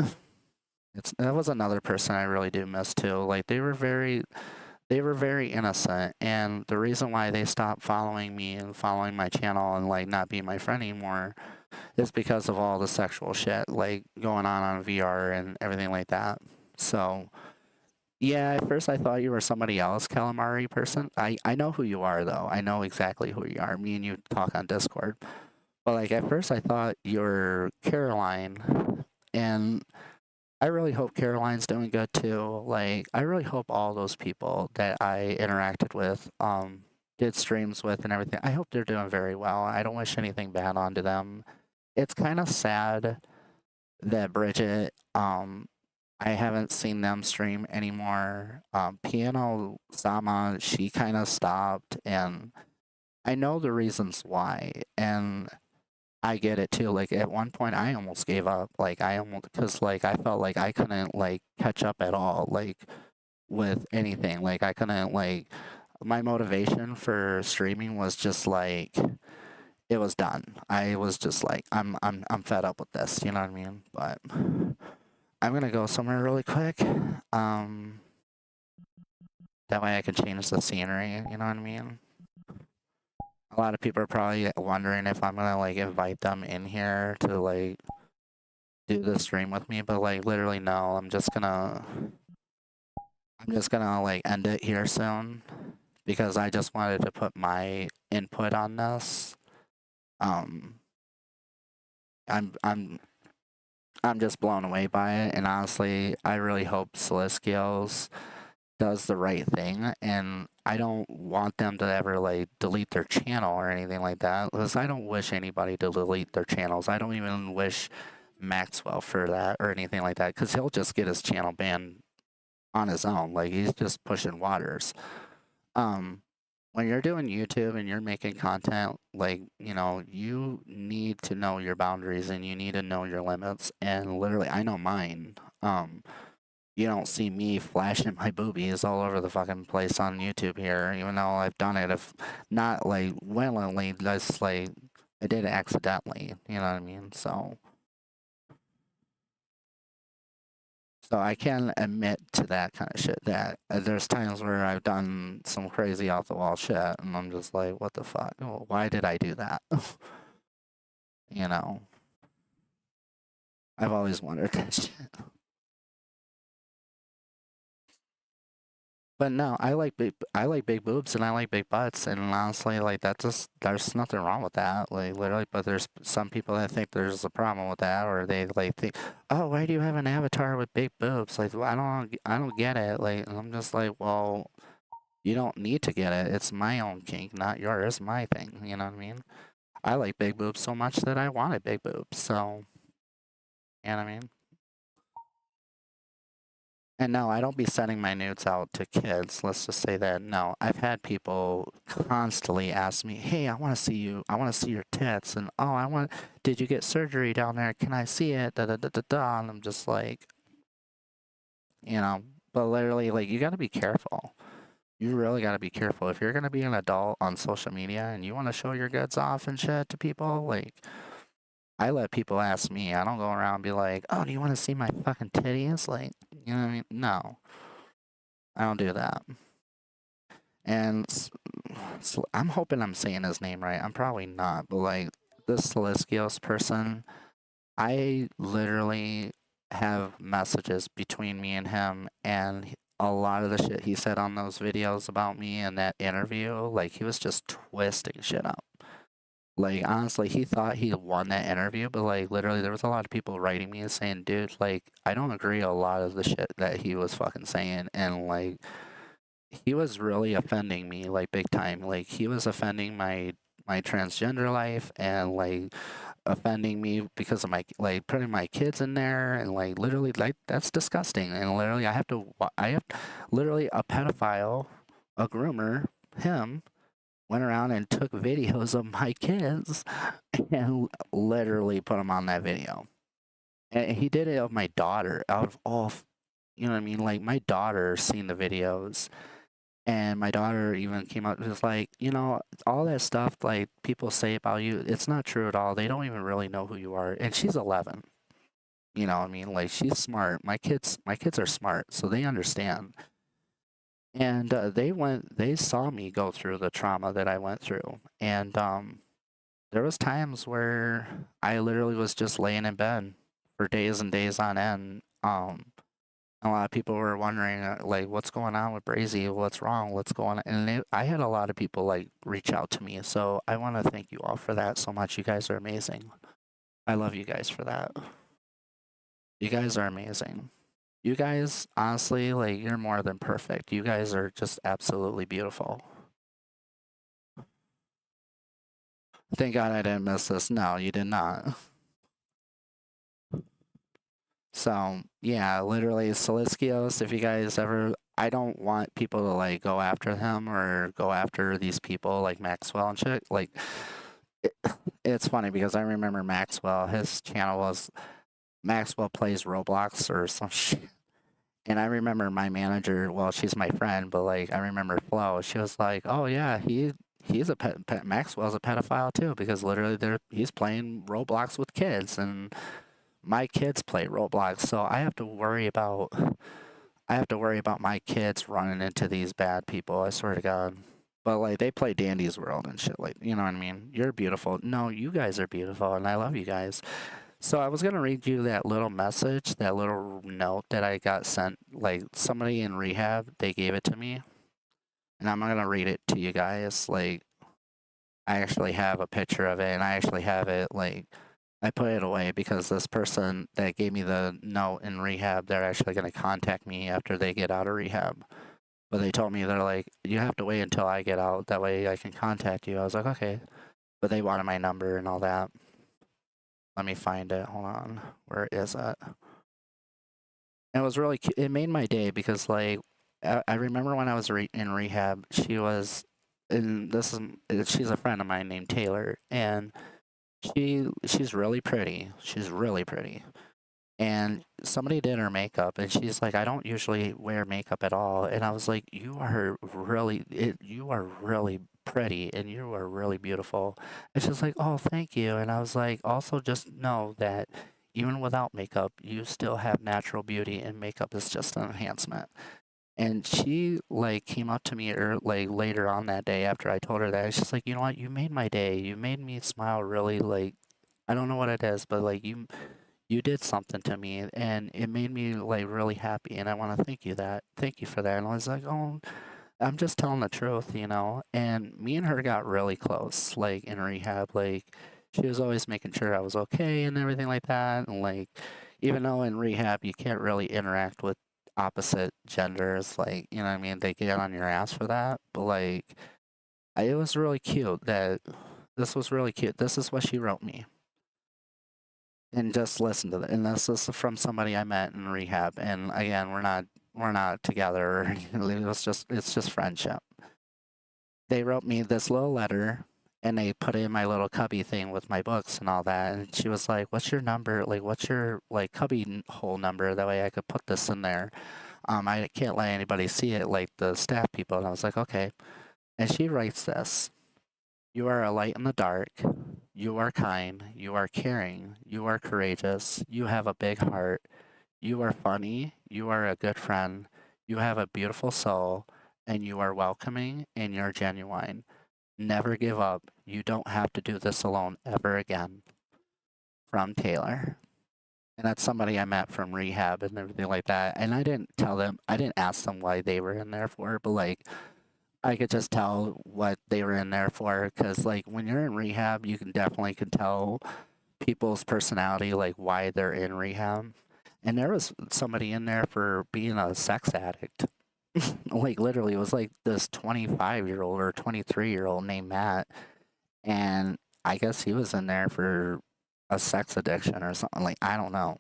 That was another person I really do miss too. Like they were very innocent, and the reason why they stopped following me and following my channel and like not being my friend anymore is because of all the sexual shit like going on VR and everything like that. So yeah, at first I thought you were somebody else, calamari person. I know who you are though. I know exactly who you are. Me and you talk on Discord. But like at first I thought you were Caroline, and I really hope Caroline's doing good too. Like I really hope all those people that I interacted with, did streams with and everything. I hope they're doing very well. I don't wish anything bad onto them. It's kind of sad that Bridget, I haven't seen them stream anymore. Piano Sama, she kind of stopped, and I know the reasons why, and I get it too. Like at one point, I almost gave up. Like I almost because like I felt like I couldn't like catch up at all. Like with anything, like I couldn't like my motivation for streaming was just like it was done. I was just like I'm fed up with this. You know what I mean? But I'm gonna go somewhere really quick. That way I can change the scenery. You know what I mean? A lot of people are probably wondering if I'm gonna like invite them in here to like do the stream with me, but like literally no. I'm just gonna like end it here soon because I just wanted to put my input on this. Um, I'm I'm just blown away by it, and honestly, I really hope Sileskios does the right thing, and I don't want them to ever like delete their channel or anything like that, because I don't wish anybody to delete their channels. I don't even wish Maxwell for that or anything like that, because he'll just get his channel banned on his own. Like he's just pushing waters. when you're doing YouTube and you're making content, like, you know, you need to know your boundaries and you need to know your limits. And literally, I know mine. You don't see me flashing my boobies all over the fucking place on YouTube here, even though I've done it, if not like willingly, just like I did it accidentally. You know what I mean? So I can admit to that kind of shit. That there's times where I've done some crazy off the wall shit, and I'm just like, what the fuck? Why did I do that? You know, I've always wondered that shit. But no, I like big boobs and I like big butts, and honestly, like that just there's nothing wrong with that. Like literally, but there's some people that think there's a problem with that, or they like think, oh, why do you have an avatar with big boobs? Like, well, I don't get it. Like, and I'm just like, well, you don't need to get it. It's my own kink, not yours. My thing. You know what I mean? I like big boobs so much that I wanted big boobs. So, you know what I mean? And no, I don't be sending my nudes out to kids. Let's just say that. No, I've had people constantly ask me, "Hey, I want to see you. I want to see your tits." And oh, did you get surgery down there? Can I see it? Da da da da da. And I'm just like, you know, but literally, like, you got to be careful. You really got to be careful. If you're going to be an adult on social media and you want to show your goods off and shit to people, like, I let people ask me. I don't go around and be like, "Oh, do you want to see my fucking titties?" Like, you know what I mean? No, I don't do that. And I'm hoping I'm saying his name right. I'm probably not, but like this Sileskios person, I literally have messages between me and him, and a lot of the shit he said on those videos about me in that interview, like he was just twisting shit up. Like honestly, he thought he won that interview, but like literally, there was a lot of people writing me and saying, "Dude, like I don't agree a lot of the shit that he was fucking saying," and like he was really offending me like big time. Like he was offending my transgender life and like offending me because of my like putting my kids in there and like literally like that's disgusting. And literally I have literally a pedophile, a groomer, him went around and took videos of my kids and literally put them on that video. And he did it of my daughter out of all, you know what I mean? Like my daughter seen the videos, and my daughter even came out and was like, you know, all that stuff like people say about you, it's not true at all. They don't even really know who you are. And she's 11. You know what I mean? Like she's smart. My kids are smart, so they understand. And they saw me go through the trauma that I went through. And there was times where I literally was just laying in bed for days and days on end. A lot of people were wondering, like, what's going on with Breezy? What's wrong? What's going on? And I had a lot of people like reach out to me. So I want to thank you all for that so much. You guys are amazing. I love you guys for that. You guys are amazing. You guys, honestly, like, you're more than perfect. You guys are just absolutely beautiful. Thank God I didn't miss this. No, you did not. So yeah, literally Sileskios, if you guys ever I don't want people to like go after him or go after these people like Maxwell and shit. Like it, it's funny because I remember Maxwell, his channel was Maxwell Plays Roblox or some shit. And I remember my manager, well, she's my friend, but like I remember Flo, she was like, "Oh yeah, he's a Maxwell's a pedophile too because literally he's playing Roblox with kids and my kids play Roblox, so I have to worry about my kids running into these bad people. I swear to God. But like they play Dandy's World and shit, like you know what I mean. You're beautiful. No, you guys are beautiful, and I love you guys. So I was gonna read you that little message, that little note that I got sent. Like somebody in rehab, they gave it to me, and I'm gonna read it to you guys. Like I actually have a picture of it, and I actually have it like I put it away because this person that gave me the note in rehab, they're actually going to contact me after they get out of rehab. But they told me, they're like, you have to wait until I get out. That way I can contact you. I was like, okay. But they wanted my number and all that. Let me find it. Hold on. Where is it? It was really, it made my day because, like, I remember when I was in rehab, she was, and she's a friend of mine named Taylor, and she's really pretty. She's really pretty. And somebody did her makeup, and she's like, I don't usually wear makeup at all. And I was like, you are really pretty, and you are really beautiful. And she's like, oh, thank you. And I was like, also just know that even without makeup, you still have natural beauty, and makeup is just an enhancement. And she like came up to me like later on that day after I told her that. She's like, you know what? You made my day. You made me smile really like I don't know what it is, but like you did something to me and it made me like really happy and I want to thank you for that. And I was like, oh, I'm just telling the truth, you know. And me and her got really close like in rehab. Like she was always making sure I was okay and everything like that. And like even though in rehab you can't really interact with opposite genders, like, you know what I mean, they get on your ass for that, but like it was really cute that this was really cute. This is what she wrote me. And just listen to that. And this is from somebody I met in rehab. And again, we're not together or anything. It's just friendship. They wrote me this little letter and they put it in my little cubby thing with my books and all that. And she was like, what's your number? Like, what's your like cubby hole number? That way I could put this in there. I can't let anybody see it, like the staff people. And I was like, okay. And she writes this. You are a light in the dark. You are kind. You are caring. You are courageous. You have a big heart. You are funny. You are a good friend. You have a beautiful soul. And you are welcoming and you're genuine. Never give up. You don't have to do this alone ever again. From Taylor. And that's somebody I met from rehab and everything like that. And I didn't ask them why they were in there for, but like, I could just tell what they were in there for because, like, when you're in rehab, you can definitely can tell people's personality, like why they're in rehab. And there was somebody in there for being a sex addict. Like literally, it was like this 25-year-old or 23-year-old named Matt, and I guess he was in there for a sex addiction or something. Like I don't know.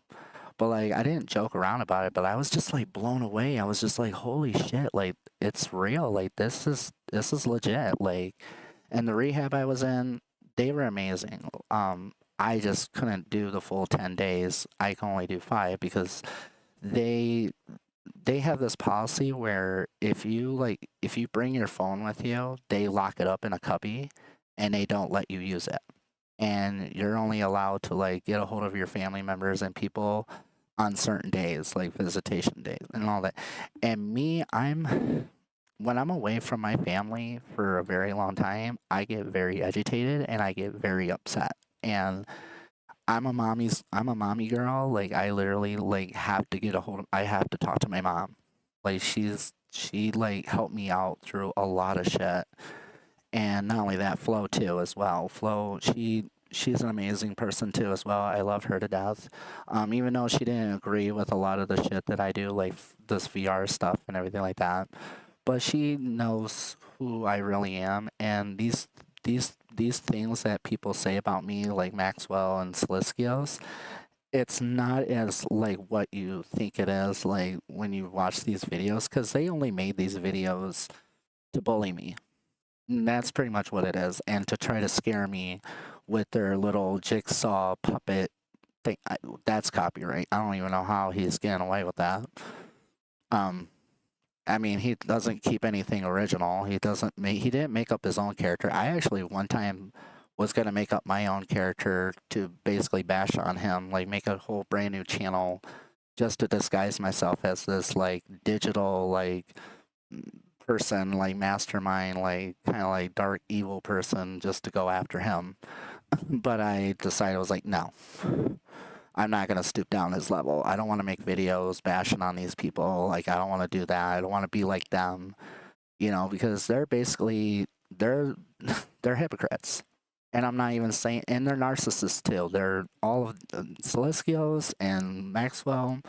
But like I didn't joke around about it, but I was just like blown away. I was just like, holy shit, like it's real. Like this is legit. Like and the rehab I was in, they were amazing. I just couldn't do the full 10 days. I can only do 5 because they they have this policy where if you bring your phone with you, they lock it up in a cubby and they don't let you use it. And you're only allowed to like get a hold of your family members and people on certain days, like visitation days and all that. And me, when I'm away from my family for a very long time, I get very agitated and I get very upset. And I'm a mommy girl. Like I literally like have to get a hold of I have to talk to my mom. Like she like helped me out through a lot of shit. And not only that, Flo too as well. Flo, she's an amazing person too as well. I love her to death. Even though she didn't agree with a lot of the shit that I do, like this VR stuff and everything like that, but she knows who I really am, and these things that people say about me, like Maxwell and Sileskios, it's not as like what you think it is, like when you watch these videos, because they only made these videos to bully me. And that's pretty much what it is, and to try to scare me with their little jigsaw puppet thing. That's copyright. I don't even know how he's getting away with that. Um, I mean, he doesn't keep anything original. He didn't make up his own character. I actually one time was gonna make up my own character to basically bash on him, like make a whole brand new channel just to disguise myself as this like digital like person, like mastermind, like kind of like dark evil person just to go after him. But I decided I was like, no. I'm not going to stoop down his level. I don't want to make videos bashing on these people. Like, I don't want to do that. I don't want to be like them, you know, because they're basically, they're hypocrites. And I'm not even saying, and they're narcissists too. They're all of Sileskios and Maxwell,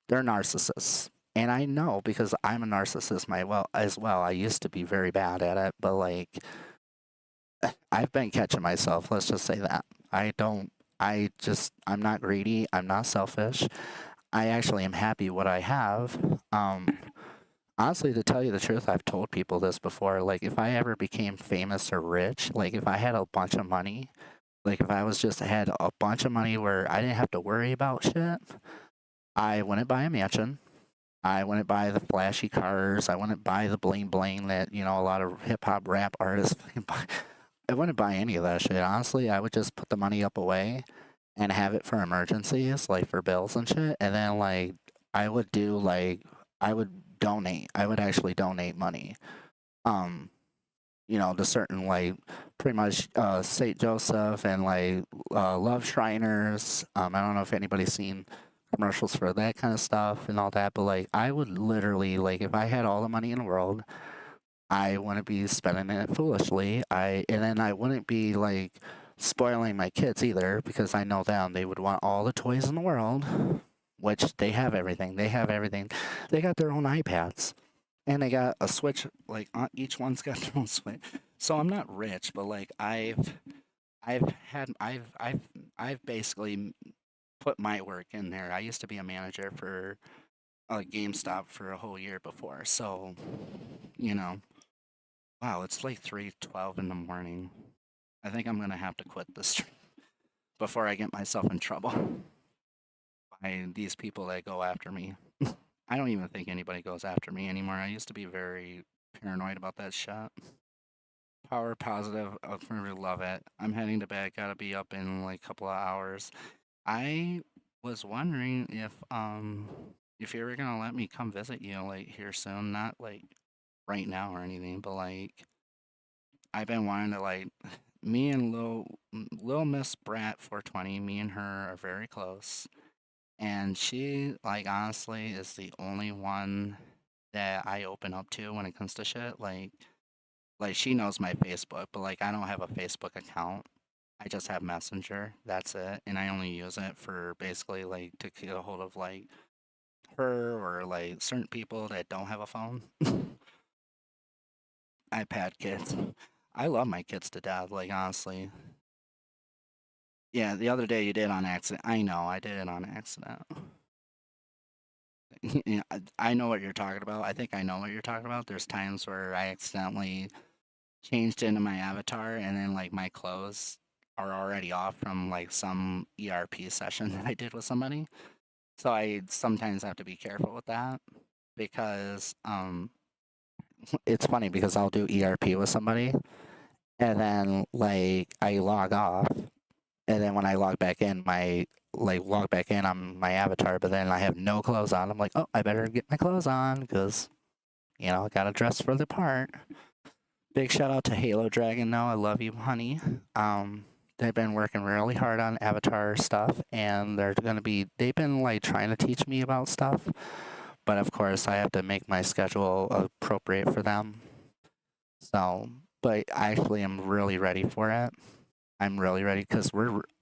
they're narcissists. And I know because I'm a narcissist as well. I used to be very bad at it, but like, I've been catching myself. Let's just say that. I'm not greedy. I'm not selfish. I actually am happy what I have. Honestly, to tell you the truth, I've told people this before. Like, if I ever became famous or rich, like, if I had a bunch of money, like, if I was just had a bunch of money where I didn't have to worry about shit, I wouldn't buy a mansion. I wouldn't buy the flashy cars. I wouldn't buy the bling bling that, a lot of hip hop rap artists buy. I wouldn't buy any of that shit. Honestly, I would just put the money up away and have it for emergencies, like for bills and shit. And then, like, I would do, like, I would donate. I would actually donate money. Um, to certain, like, pretty much St. Joseph and, like, Love Shriners. I don't know if anybody's seen commercials for that kind of stuff and all that, but, like, I would literally, like, if I had all the money in the world, I wouldn't be spending it foolishly. And then I wouldn't be, like, spoiling my kids either, because I know them. They would want all the toys in the world, which they have everything. They have everything. They got their own iPads. And they got a Switch, like each one's got their own Switch. So I'm not rich, but like I've basically put my work in there. I used to be a manager for GameStop for a whole year before. So, you know, wow, it's like 3:12 in the morning. I think I'm gonna have to quit this stream before I get myself in trouble by these people that go after me. I don't even think anybody goes after me anymore. I used to be very paranoid about that shit. Power positive, I really love it. I'm heading to bed. Gotta be up in like a couple of hours. I was wondering if you were gonna let me come visit you like here soon, not like right now or anything, but like I've been wanting to like me and Lil Miss Brat 420. Me and her are very close, and she like honestly is the only one that I open up to when it comes to shit. Like she knows my Facebook, but like I don't have a Facebook account. I just have Messenger. That's it, and I only use it for basically like to get a hold of like her or like certain people that don't have a phone. iPad kids. I love my kids to death. Like honestly, yeah. The other day you did on accident. I know I did it on accident. Yeah, I know what you're talking about. I think I know what you're talking about. There's times where I accidentally changed into my avatar and then like my clothes are already off from like some ERP session that I did with somebody. So I sometimes have to be careful with that because it's funny because I'll do ERP with somebody and then like I log off and then when I log back in log back in on my avatar, but then I have no clothes on. I'm like, oh, I better get my clothes on because I gotta dress for the part. Big shout out to Halo Dragon though. I love you, honey. They've been working really hard on Avatar stuff, and they've been like trying to teach me about stuff, but of course I have to make my schedule appropriate for them. So, but I actually am really ready for it. I'm really ready because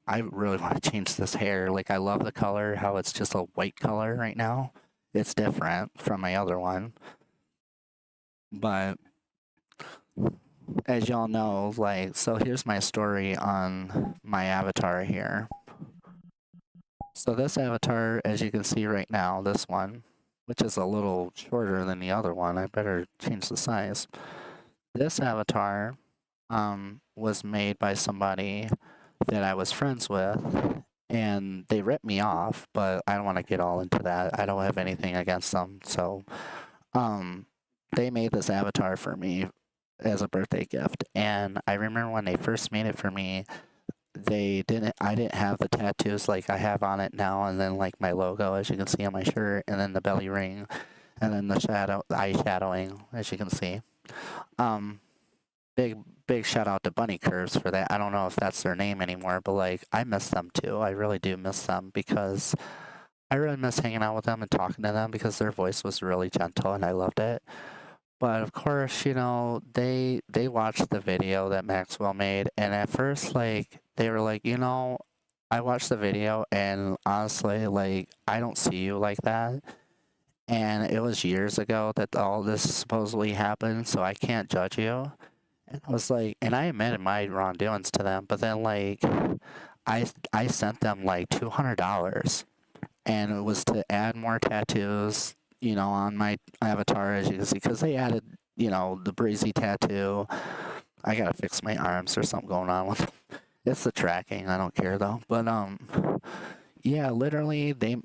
I really want to change this hair. Like I love the color, how it's just a white color right now. It's different from my other one, but as y'all know, like, so here's my story on my avatar here. So this avatar, as you can see right now, this one, which is a little shorter than the other one, I better change the size. This avatar was made by somebody that I was friends with, and they ripped me off, but I don't want to get all into that. I don't have anything against them. So they made this avatar for me as a birthday gift. And I remember when they first made it for me, I didn't have the tattoos like I have on it now, and then like my logo, as you can see on my shirt, and then the belly ring, and then the eye shadowing, as you can see. Um, big shout out to Bunny Curves for that. I don't know if that's their name anymore, but like I miss them too. I really do miss them because I really miss hanging out with them and talking to them because their voice was really gentle and I loved it. But of course, they watched the video that Maxwell made, and at first, like, they were like, I watched the video, and honestly, like, I don't see you like that. And it was years ago that all this supposedly happened, so I can't judge you. And I was like, and I admitted my wrongdoings to them, but then, like, I sent them, like, $200, and it was to add more tattoos you know, on my avatar, as you can see, because they added, you know, the Breezy tattoo. I gotta fix my arms. There's something going on with it's the tracking. I don't care though. But yeah, literally they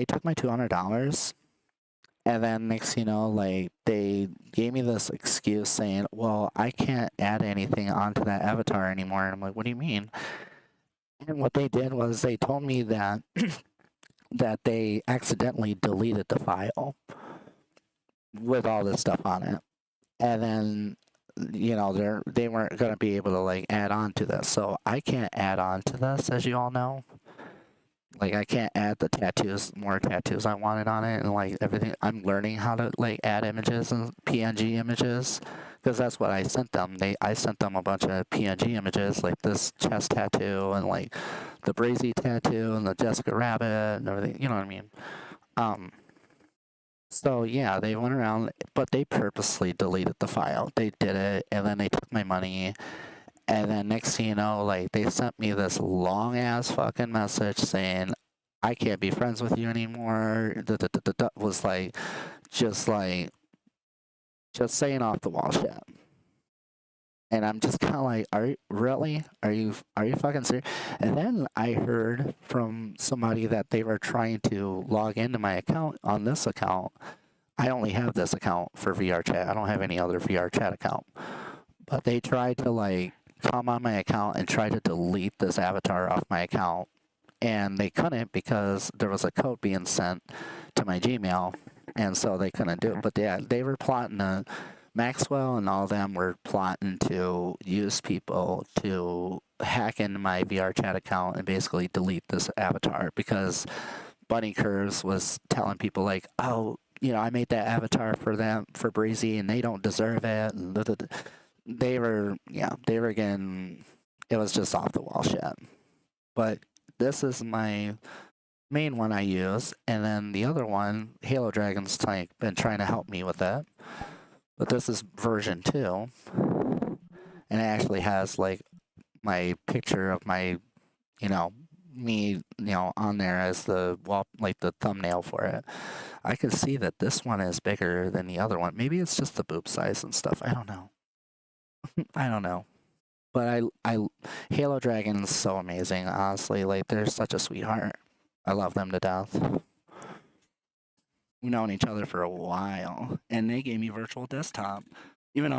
took my $200, and then next you know, like they gave me this excuse saying, "Well, I can't add anything onto that avatar anymore." And I'm like, "What do you mean?" And what they did was they told me that that they accidentally deleted the file with all this stuff on it, and then you know they weren't going to be able to like add on to this, so I can't add on to this, as you all know. Like I can't add the tattoos, more tattoos I wanted on it, and like everything. I'm learning how to like add images and PNG images, because that's what I sent them. I sent them a bunch of PNG images, like this chest tattoo and like the Breezy tattoo and the Jessica Rabbit and everything. You know what I mean? Um. So yeah, they went around, but they purposely deleted the file. They did it, and then they took my money. And then next thing you know, like they sent me this long ass fucking message saying, I can't be friends with you anymore. Was just like, just saying off the wall shit. And I'm just kind of like, are you really? Are you fucking serious? And then I heard from somebody that they were trying to log into my account on this account. I only have this account for VRChat. I don't have any other VRChat account. But they tried to like come on my account and try to delete this avatar off my account, and they couldn't because there was a code being sent to my Gmail, and so they couldn't do it. But yeah, they were plotting Maxwell and all of them were plotting to use people to hack into my VRChat account and basically delete this avatar, because Bunny Curves was telling people like, oh, you know, I made that avatar for them, for Breezy, and they don't deserve it. And they were, yeah, they were getting, it was just off the wall shit. But this is my main one I use, and then the other one, Halo Dragon's like been trying to help me with it. But this is version 2, and it actually has like my picture of my, you know, me, you know, on there as the wall, like the thumbnail for it. I can see that this one is bigger than the other one. Maybe it's just the boob size and stuff. I don't know. I don't know. But Halo Dragon's so amazing, honestly. Like, they're such a sweetheart. I love them to death. We've known each other for a while, and they gave me virtual desktop. Even though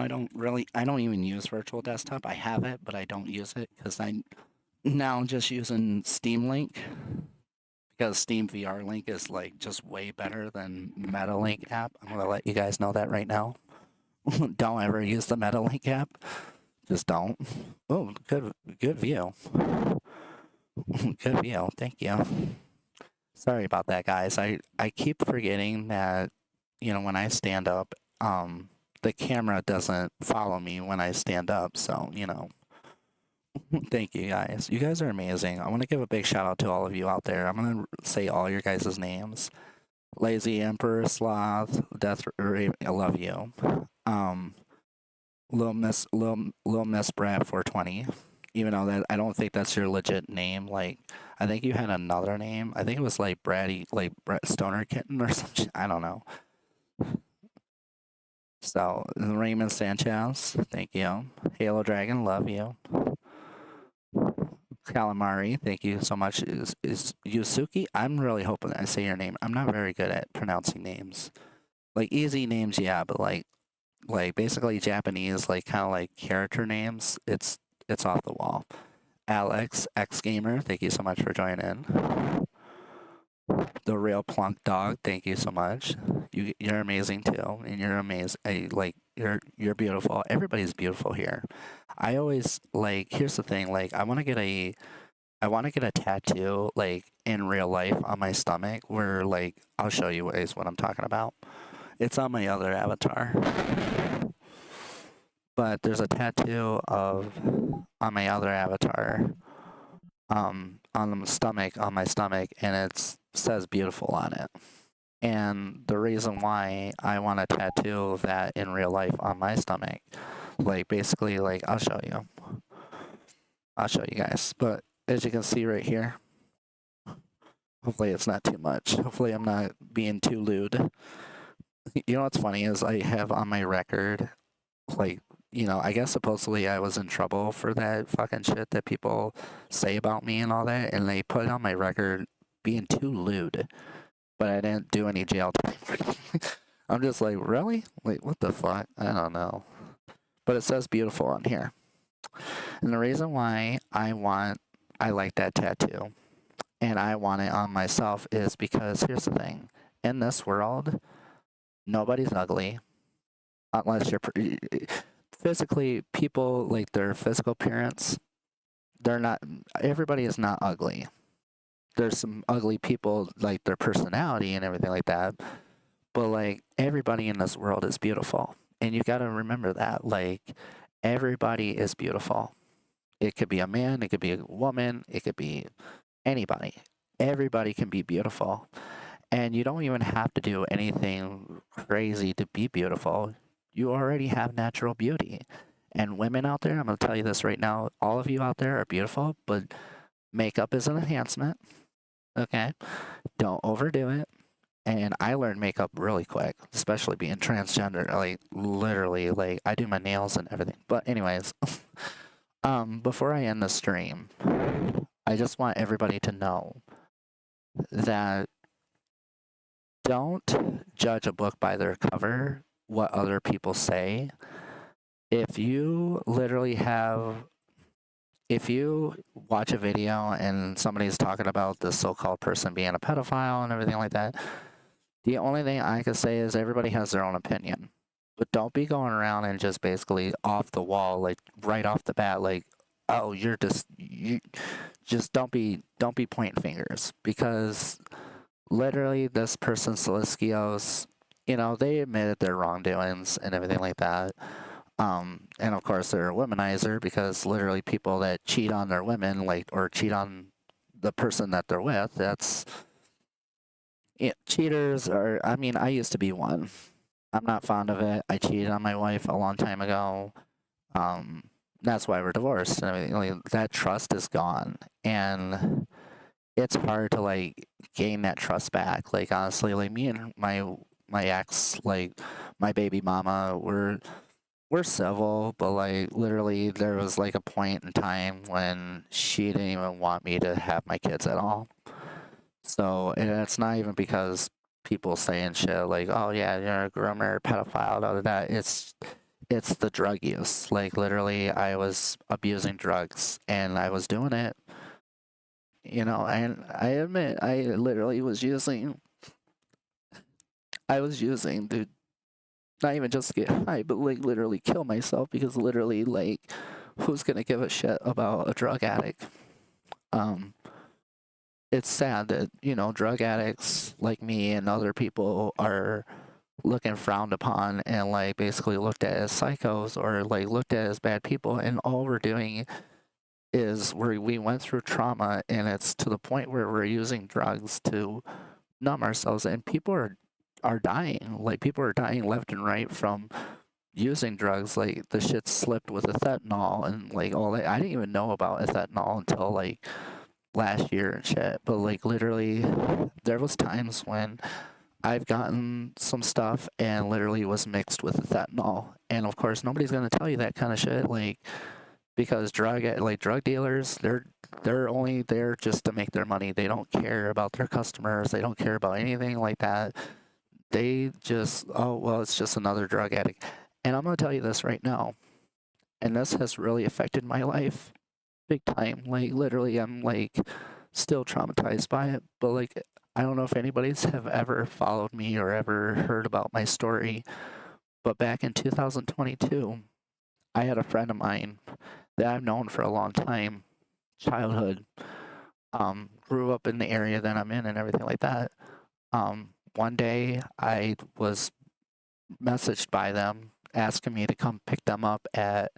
I don't even use virtual desktop. I have it, but I don't use it because I'm now just using Steam Link, because Steam VR Link is like just way better than MetaLink app. I'm gonna let you guys know that right now. Don't ever use the MetaLink app. Just don't. Oh, good view. Good view. Thank you. Sorry about that, guys. I keep forgetting that, you know, when I stand up, the camera doesn't follow me when I stand up. So, you know, thank you guys. You guys are amazing. I want to give a big shout out to all of you out there. I'm going to say all your guys' names. Lazy Emperor, Sloth, Death, I love you. Little Miss Brad 420. Even though that I don't think that's your legit name. Like, I think you had another name. I think it was like Braddy, like Brett Stoner Kitten or something. I don't know. So Raymond Sanchez, thank you. Halo Dragon, love you. Calamari, thank you so much. Is Yusuke? I'm really hoping I say your name. I'm not very good at pronouncing names. Like easy names, yeah, but like basically Japanese, like kind of like character names. It's off the wall. Alex X Gamer, thank you so much for joining in. The Real Plunk Dog, thank you so much. You're amazing too, and you're amazing. Like you're beautiful. Everybody's beautiful here. I always like. Here's the thing. Like I want to get a tattoo like in real life on my stomach, where like I'll show you guys what I'm talking about. It's on my other avatar. But there's a tattoo of on my other avatar, on my stomach, and it says beautiful on it. And the reason why I want a tattoo of that in real life on my stomach, like basically, like I'll show you guys. But as you can see right here, Hopefully it's not too much. Hopefully I'm not being too lewd. You know what's funny is I have on my record, like, I guess supposedly I was in trouble for that fucking shit that people say about me and all that, and they put on my record being too lewd, but I didn't do any jail time. I'm just like, really? Like, what the fuck? I don't know. But it says beautiful on here. And the reason why I like that tattoo and I want it on myself is because here's the thing. In this world, nobody's ugly unless you're physically, people like their physical appearance, they're not, everybody is not ugly. There's some ugly people, like their personality and everything like that. But like everybody in this world is beautiful. And you got to remember that. Like everybody is beautiful. It could be a man, it could be a woman, it could be anybody. Everybody can be beautiful. And you don't even have to do anything crazy to be beautiful. You already have natural beauty. And women out there, I'm going to tell you this right now, all of you out there are beautiful, but makeup is an enhancement. Okay? Don't overdo it. And I learned makeup really quick, especially being transgender. Like, literally, like, I do my nails and everything. But anyways, before I end the stream, I just want everybody to know that don't judge a book by their cover, what other people say. If you watch a video and somebody's talking about the so-called person being a pedophile and everything like that, the only thing I can say is everybody has their own opinion. But don't be going around and just basically off the wall, like right off the bat, like, oh, you just don't be pointing fingers, because literally this person, Sileskios, they admitted their wrongdoings and everything like that. And of course they're a womanizer, because literally people that cheat on their women, like, or cheat on the person that they're with, that's, cheaters are, I mean, I used to be one. I'm not fond of it. I cheated on my wife a long time ago. That's why we're divorced and everything. Like, that trust is gone. And it's hard to like gain that trust back. Like, honestly, like me and my ex, like my baby mama, we're civil, but like literally there was like a point in time when she didn't even want me to have my kids at all. So, and it's not even because people saying shit like, oh yeah, you're a groomer, pedophile, all of that. It's the drug use. Like, literally I was abusing drugs and I was doing it, and I admit I literally was using to not even just get high, but like literally kill myself, because literally, like, who's gonna give a shit about a drug addict? It's sad that, drug addicts like me and other people are looking frowned upon and like basically looked at as psychos, or like looked at as bad people, and all we're doing is we went through trauma, and it's to the point where we're using drugs to numb ourselves, and people are dying. Like, people are dying left and right from using drugs. Like, the shit slipped with the fentanyl and like all that. I didn't even know about fentanyl until like last year and shit. But like literally there was times when I've gotten some stuff and literally was mixed with fentanyl. And of course nobody's gonna tell you that kind of shit, like, because drug dealers, they're only there just to make their money. They don't care about their customers. They don't care about anything like that. They just, oh well, it's just another drug addict. And I'm gonna tell you this right now, and this has really affected my life big time. Like, literally I'm like still traumatized by it. But like, I don't know if anybody's have ever followed me or ever heard about my story, but back in 2022 I had a friend of mine that I've known for a long time, childhood, grew up in the area that I'm in and everything like that. One day I was messaged by them asking me to come pick them up at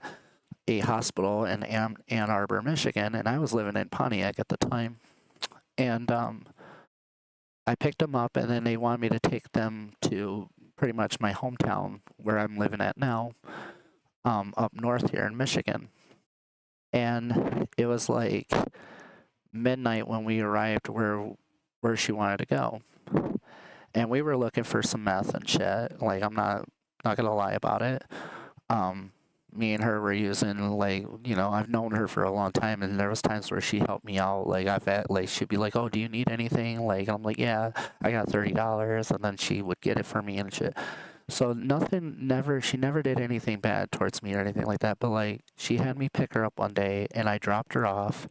a hospital in Ann Arbor, Michigan, and I was living in Pontiac at the time. And I picked them up, and then they wanted me to take them to pretty much my hometown where I'm living at now, up north here in Michigan. And it was like midnight when we arrived where where she wanted to go. And we were looking for some meth and shit. Like, I'm not gonna lie about it. Um, Me and her were using, like, I've known her for a long time, and there was times where she helped me out. Like, she'd be like, "Oh, do you need anything?" Like, I'm like, "Yeah, I got $30," and then she would get it for me and shit. So she never did anything bad towards me or anything like that. But like, she had me pick her up one day, and I dropped her off,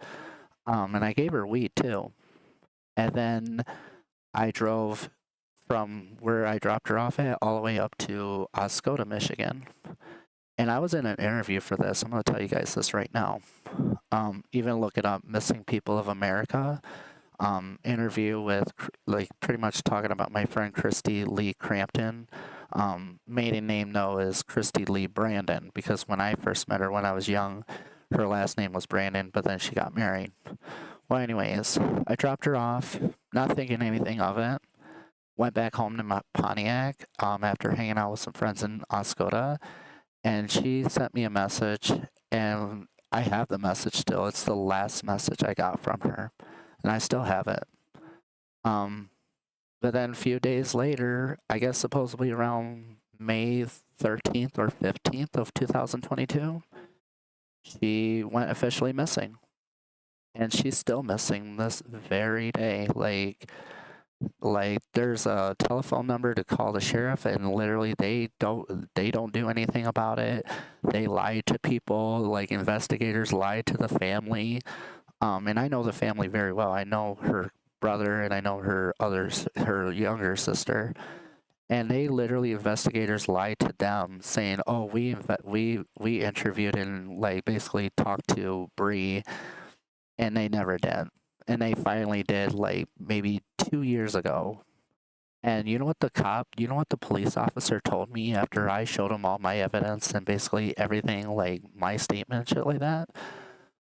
and I gave her weed too. And then I drove from where I dropped her off at all the way up to Oscoda, Michigan. And I was in an interview for this. I'm going to tell you guys this right now. Even look it up, Missing People of America. Interview with, like, pretty much talking about my friend Christy Lee Crampton. Maiden name, though, is Christy Lee Brandon, because when I first met her when I was young, her last name was Brandon, but then she got married. Well, anyways, I dropped her off, not thinking anything of it. Went back home to my Pontiac after hanging out with some friends in Oscoda, and she sent me a message, and I have the message still. It's the last message I got from her, and I still have it. But then a few days later, I guess supposedly around May 13th or 15th of 2022, she went officially missing. And she's still missing this very day. Like there's a telephone number to call the sheriff, and literally they don't do anything about it. They lie to people, like investigators lie to the family. And I know the family very well. I know her brother, and I know her younger sister. And they literally, investigators lied to them, saying, "Oh, we interviewed and like basically talked to Bree," and they never did. And they finally did, like, maybe 2 years ago. And you know what the police officer told me after I showed him all my evidence and basically everything, like my statement and shit like that?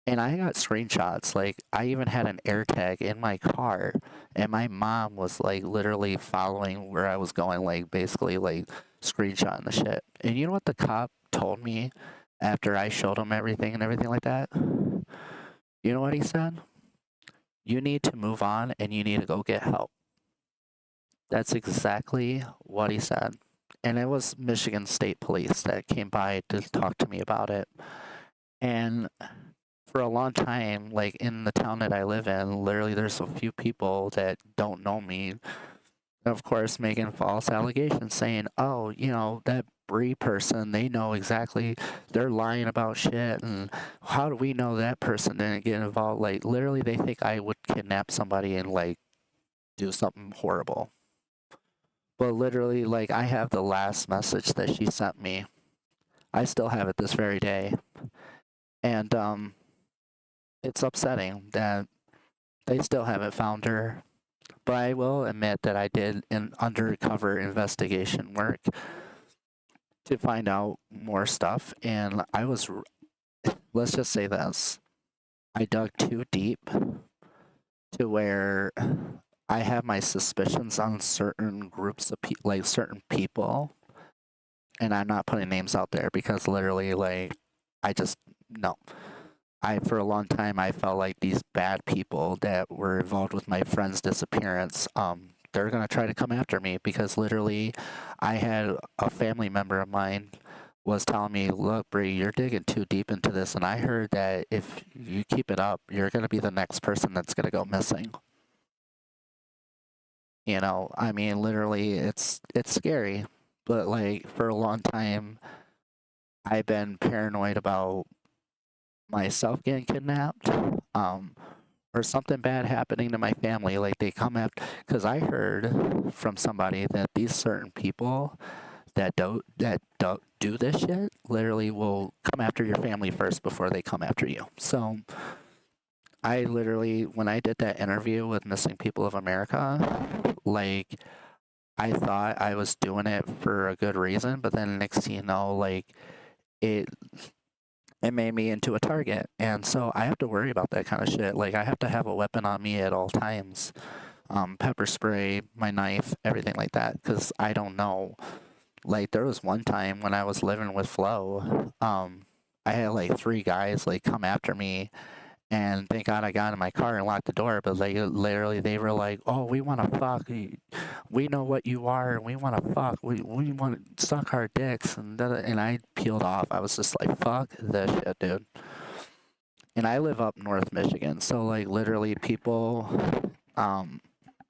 And I got screenshots. Like, I even had an AirTag in my car, and my mom was like literally following where I was going, like basically like screenshotting the shit. And you know what the cop told me after I showed him everything and everything like that? You know what he said? "You need to move on and you need to go get help." That's exactly what he said. And it was Michigan State Police that came by to talk to me about it. And for a long time, like in the town that I live in, literally there's a few people that don't know me, of course, making false allegations saying, "Oh, that Bree person, they know exactly, they're lying about shit, and how do we know that person didn't get involved?" Like, literally, they think I would kidnap somebody and, like, do something horrible. But literally, like, I have the last message that she sent me. I still have it this very day. And, it's upsetting that they still haven't found her. But I will admit that I did an undercover investigation work to find out more stuff, and let's just say this, I dug too deep to where I have my suspicions on certain groups of like certain people, and I'm not putting names out there because literally, like, I just, no. For a long time, I felt like these bad people that were involved with my friend's disappearance, they're going to try to come after me, because literally I had a family member of mine was telling me, "Look, Bree, you're digging too deep into this, and I heard that if you keep it up, you're going to be the next person that's going to go missing." I mean, literally, it's scary, but like for a long time, I've been paranoid about myself getting kidnapped, or something bad happening to my family. Like, they come after, because I heard from somebody that these certain people that don't do this shit literally will come after your family first before they come after you. So I literally, when I did that interview with Missing People of America, like, I thought I was doing it for a good reason, but then next thing you know, like, it made me into a target. And so I have to worry about that kind of shit. Like, I have to have a weapon on me at all times. Pepper spray, my knife, everything like that, because I don't know. Like, there was one time when I was living with Flo, I had like 3 guys like come after me, And thank God I got in my car and locked the door. But like literally, they were like, "Oh, we want to fuck. We know what you are. We want to fuck. We want to suck our dicks." And I peeled off. I was just like, "Fuck this shit, dude." And I live up North Michigan, so like literally, people, a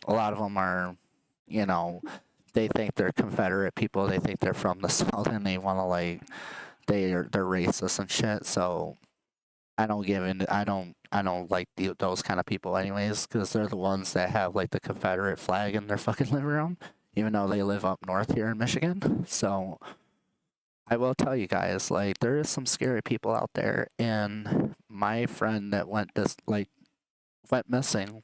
lot of them are, you know, they think they're Confederate people. They think they're from the South, and they want to like they're racist and shit. So I don't give in. I don't like those kind of people, anyways, because they're the ones that have like the Confederate flag in their fucking living room, even though they live up north here in Michigan. So I will tell you guys, like, there is some scary people out there, and my friend that went missing,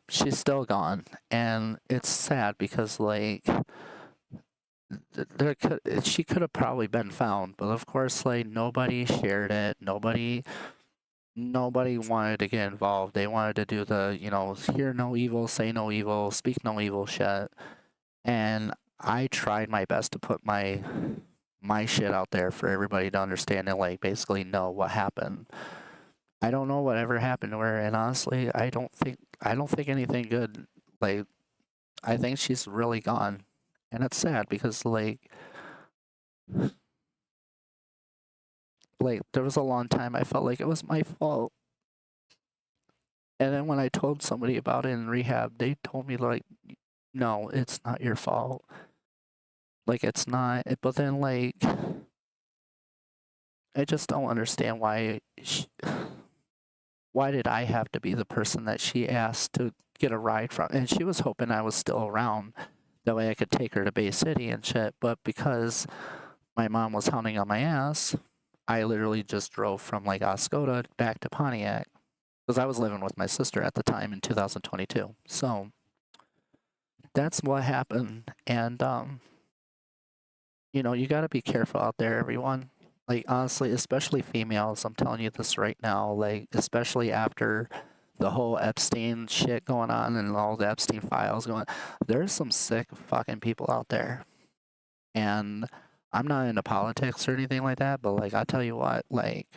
she's still gone, and it's sad because like she could have probably been found, but of course like nobody shared it, nobody wanted to get involved. They wanted to do the, hear no evil, say no evil, speak no evil shit. And I tried my best to put my shit out there for everybody to understand and like basically know what happened. I don't know whatever happened to her, and honestly, I don't think anything good. Like, I think she's really gone, and it's sad because like there was a long time I felt like it was my fault. And then when I told somebody about it in rehab, they told me like, no, it's not your fault. Like it's not. But then like, I just don't understand why did I have to be the person that she asked to get a ride from? And she was hoping I was still around. That way I could take her to Bay City and shit. But because my mom was hounding on my ass, I literally just drove from like Oscoda back to Pontiac. Because I was living with my sister at the time in 2022. So that's what happened. And you got to be careful out there, everyone. Like honestly, especially females, I'm telling you this right now, like especially after the whole Epstein shit going on and all the Epstein files going, there's some sick fucking people out there. And I'm not into politics or anything like that, but like I tell you what, like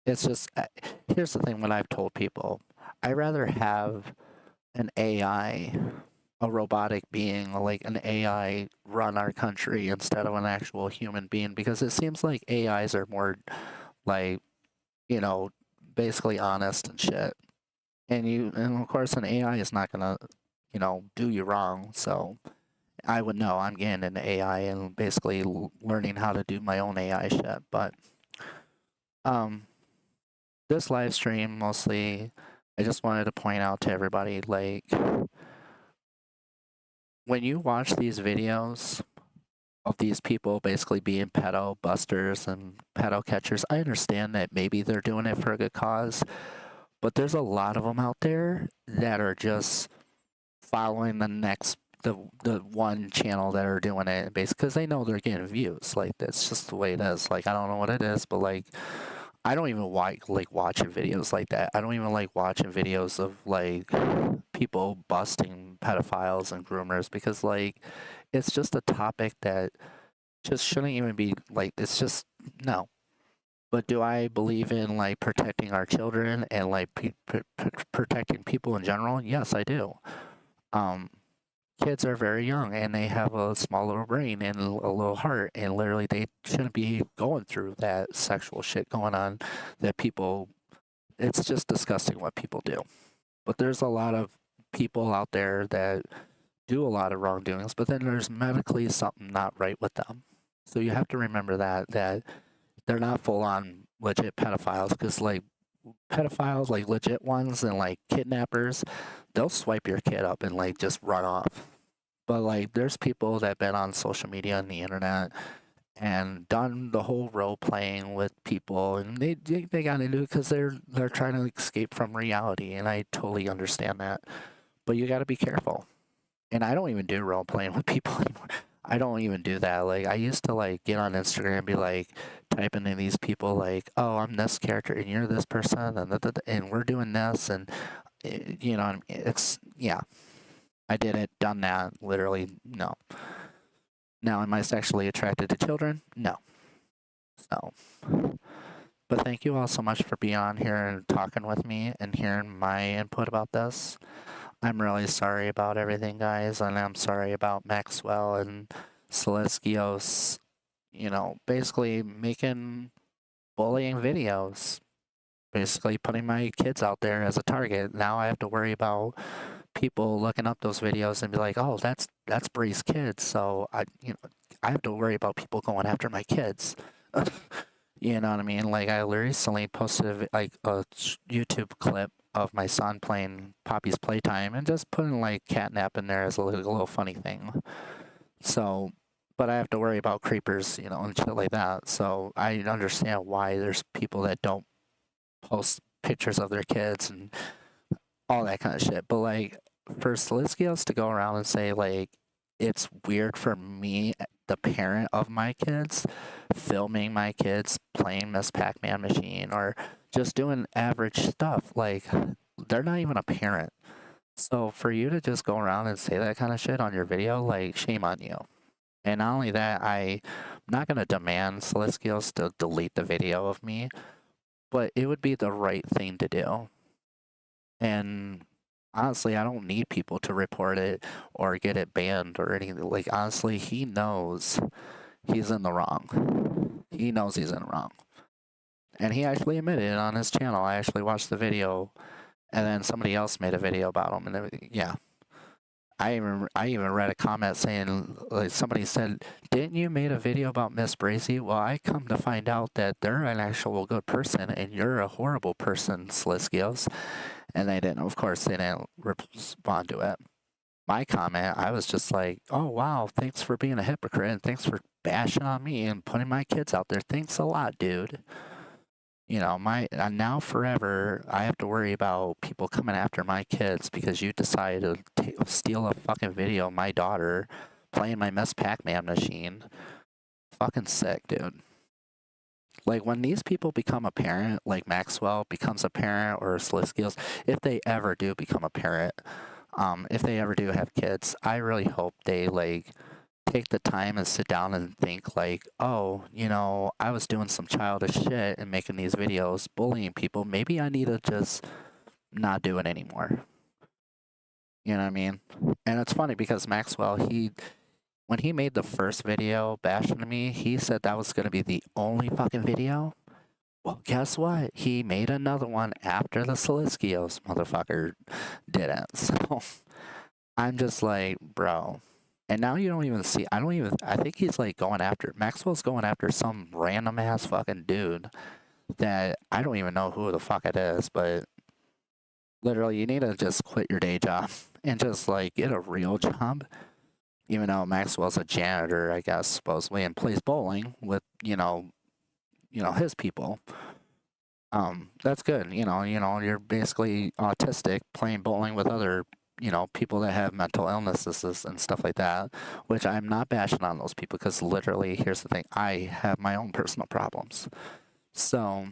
it's just here's the thing, what I've told people. I rather have an AI, a robotic being, like an AI run our country instead of an actual human being, because it seems like AIs are more like, you know, basically honest and shit. And of course an AI is not gonna, do you wrong. So I would know I'm getting into AI and basically learning how to do my own AI shit. But um this live stream mostly I just wanted to point out to everybody, like, when you watch these videos of these people basically being pedo busters and pedo catchers, I understand that maybe they're doing it for a good cause, but there's a lot of them out there that are just following the one channel that are doing it, basically because they know they're getting views. Like that's just the way it is. Like I don't know what it is, but like I don't even like watching videos like that. I don't even like watching videos of like people busting pedophiles and groomers, because like it's just a topic that just shouldn't even be like, it's just no. But do I believe in like protecting our children and like protecting people in general? Yes, I do. Um, Kids are very young and they have a small little brain and a little heart, and literally they shouldn't be going through that sexual shit going on that people, it's just disgusting what people do. But there's a lot of people out there that do a lot of wrongdoings, but then there's medically something not right with them. So you have to remember that they're not full on legit pedophiles, because like pedophiles, like legit ones and like kidnappers, they'll swipe your kid up and like just run off. But like there's people that been on social media and the internet and done the whole role playing with people, and they got into it because they're trying to escape from reality, and I totally understand that. But you got to be careful. And I don't even do role playing with people anymore. I don't even do that. Like I used to like get on Instagram and be like typing in these people like, "Oh, I'm this character and you're this person and we're doing this," and it's yeah. I did it, done that. Literally, no. Now, am I sexually attracted to children? No. So But thank you all so much for being on here and talking with me and hearing my input about this. I'm really sorry about everything, guys, and I'm sorry about Maxwell and Sileskios, basically making bullying videos, basically putting my kids out there as a target. Now I have to worry about people looking up those videos and be like, "Oh, that's Bree's kids." So I have to worry about people going after my kids. You know what I mean? Like I recently posted a YouTube clip of my son playing Poppy's Playtime and just putting like catnap in there as a little funny thing. So, but I have to worry about creepers, and shit like that. So I understand why there's people that don't post pictures of their kids and all that kind of shit. But like for Sileskios to go around and say like it's weird for me, the parent of my kids, filming my kids playing Miss Pac-Man machine or just doing average stuff, like they're not even a parent. So for you to just go around and say that kind of shit on your video, like shame on you. And not only that, I'm not gonna demand Sileskios to delete the video of me, but it would be the right thing to do. And honestly, I don't need people to report it or get it banned or anything. Like, honestly, he knows he's in the wrong. He knows he's in the wrong. And he actually admitted it on his channel. I actually watched the video, and then somebody else made a video about him, and everything. Yeah. I even read a comment saying, like, somebody said, "Didn't you made a video about Miss Breezy?" Well, I come to find out that they're an actual good person, and you're a horrible person, Sileskios. And they didn't, of course, they didn't respond to it. My comment, I was just like, "Oh wow, thanks for being a hypocrite, and thanks for bashing on me and putting my kids out there. Thanks a lot, dude." Now forever, I have to worry about people coming after my kids because you decided to steal a fucking video of my daughter playing my Miss Pac-Man machine. Fucking sick, dude. Like when these people become a parent, like Maxwell becomes a parent or Sileskios, if they ever do become a parent, if they ever do have kids, I really hope they like take the time and sit down and think like, oh, I was doing some childish shit and making these videos, bullying people. Maybe I need to just not do it anymore. You know what I mean? And it's funny because Maxwell, when he made the first video bashing me, he said that was going to be the only fucking video. Well, guess what? He made another one after the Sileskios motherfucker didn't. So I'm just like, bro. And now you don't even see, I think he's like Maxwell's going after some random ass fucking dude that I don't even know who the fuck it is, but literally you need to just quit your day job and just like get a real job. Even though Maxwell's a janitor, I guess, supposedly, and plays bowling with, his people. That's good. You're basically autistic playing bowling with other, people that have mental illnesses and stuff like that, which I'm not bashing on those people because literally, here's the thing, I have my own personal problems. So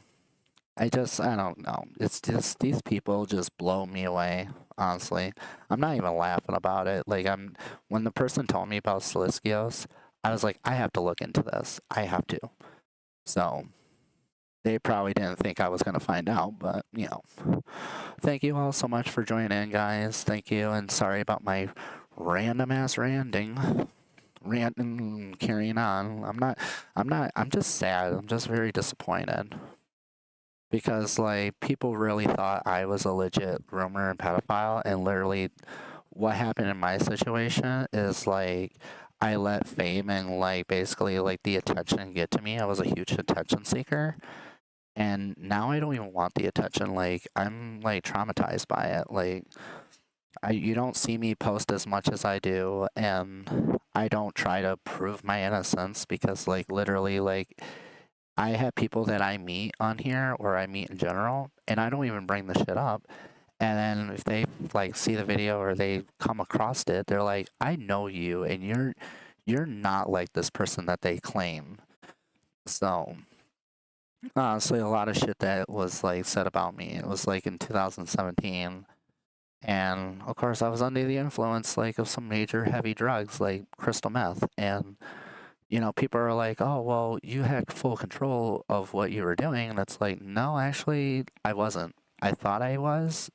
I don't know. It's just, these people just blow me away, honestly. I'm not even laughing about it. Like, when the person told me about Sileskios, I was like, I have to look into this. I have to. So they probably didn't think I was going to find out, but, Thank you all so much for joining in, guys. Thank you, and sorry about my random ass ranting. Ranting, carrying on. I'm just sad. I'm just very disappointed. Because, like, people really thought I was a legit groomer and pedophile, and literally what happened in my situation is, like, I let fame and, like, basically, like, the attention get to me. I was a huge attention seeker. And now I don't even want the attention. Like, I'm like traumatized by it. Like, you don't see me post as much as I do, and I don't try to prove my innocence because, like, literally, like, I have people that I meet on here or I meet in general, and I don't even bring the shit up. And then if they like see the video or they come across it, they're like, "I know you, and you're not like this person that they claim." So honestly, a lot of shit that was like said about me. It was like in 2017, and of course I was under the influence like of some major heavy drugs like crystal meth, and you know, people are like, oh, well, you had full control of what you were doing. And it's like, no, actually, I wasn't. I thought I was.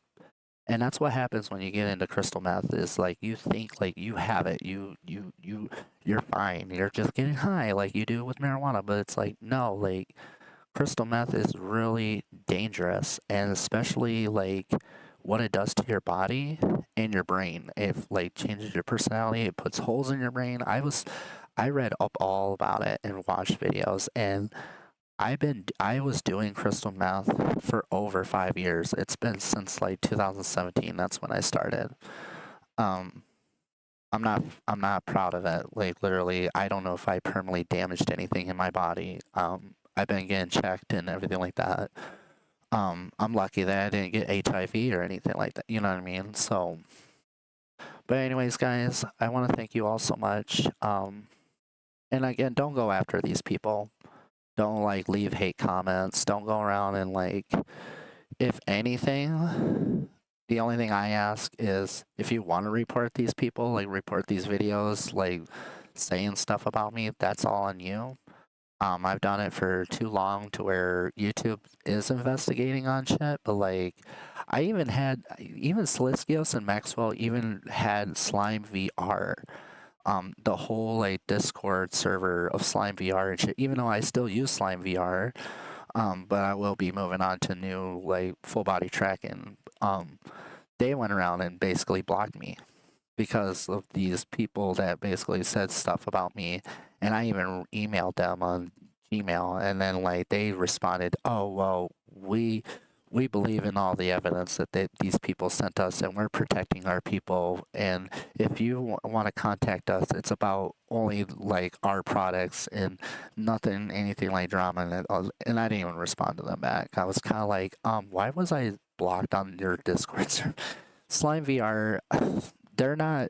And that's what happens when you get into crystal meth is like you think like you have it. You're fine. You're just getting high like you do with marijuana. But it's like, no, like crystal meth is really dangerous, and especially like what it does to your body and your brain. If like changes your personality, it puts holes in your brain. I read up all about it and watched videos, and I was doing crystal meth for over 5 years. It's been since like 2017. That's when I started. Um, I'm not proud of it. Like literally, I don't know if I permanently damaged anything in my body. I've been getting checked and everything like that. I'm lucky that I didn't get HIV or anything like that. You know what I mean? So, but anyways, guys, I want to thank you all so much. And again, don't go after these people. Don't like leave hate comments. Don't go around and like, if anything, the only thing I ask is if you want to report these people, like report these videos, like saying stuff about me, that's all on you. I've done it for too long to where YouTube is investigating on shit, but like, even Sileskios and Maxwell even had Slime VR. The whole like Discord server of Slime VR and shit, even though I still use Slime VR, but I will be moving on to new like full body tracking. They went around and basically blocked me because of these people that basically said stuff about me, and I even emailed them on Gmail, and then like they responded, "Oh well, we believe in all the evidence that these people sent us, and we're protecting our people. And if you want to contact us, it's about only like our products and nothing, anything like drama." And I didn't even respond to them back. I was kind of like, why was I blocked on your Discord server? Slime VR, they're not.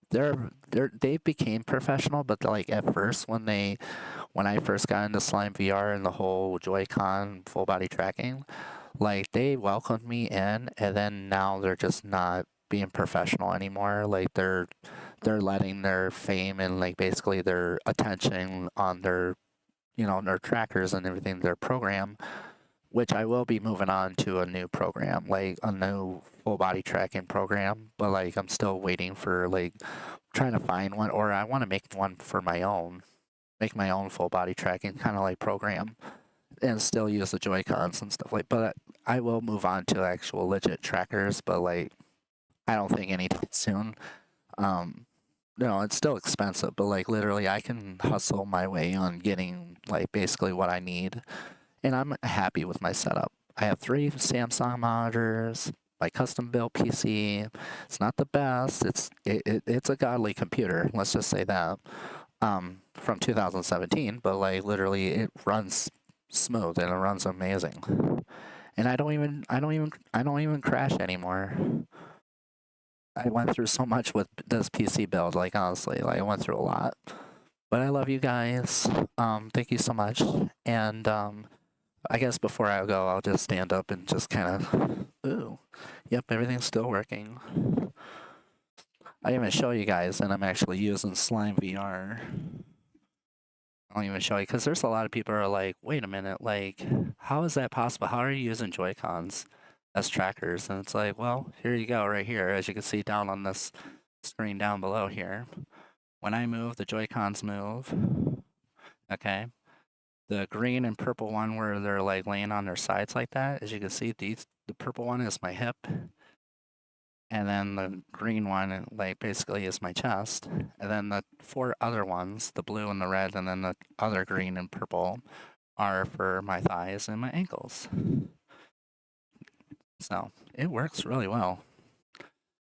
They became professional, but like at first when I first got into Slime VR and the whole Joy-Con full body tracking, like they welcomed me in, and then now they're just not being professional anymore. Like they're letting their fame and like basically their attention on their, you know, their trackers and everything, their program, which I will be moving on to a new program, like a new full body tracking program. But like I'm still waiting for like trying to find one, or I want to make one for my own, make my own full body tracking kind of like program, and still use the Joy-Cons and stuff like. But I will move on to actual legit trackers, but like I don't think anytime soon. No, it's still expensive, but like literally I can hustle my way on getting like basically what I need, and I'm happy with my setup. I have 3 Samsung monitors, my custom built PC. It's not the best. It's a godly computer. Let's just say that. From 2017, but like literally it runs smooth and it runs amazing. And I don't even crash anymore. I went through so much with this PC build, like honestly, like I went through a lot. But I love you guys. Thank you so much. And I guess before I go, I'll just stand up and just kind of, ooh, yep, everything's still working. I even show you guys, and I'm actually using Slime VR. I'll even show you, because there's a lot of people who are like, wait a minute, like, how is that possible? How are you using Joy-Cons as trackers? And it's like, well, here you go, right here, as you can see down on this screen down below here. When I move, the Joy-Cons move, okay? The green and purple one where they're like laying on their sides like that, as you can see, the purple one is my hip, and then the green one like basically is my chest, and then the 4 other ones, the blue and the red, and then the other green and purple, are for my thighs and my ankles. So it works really well.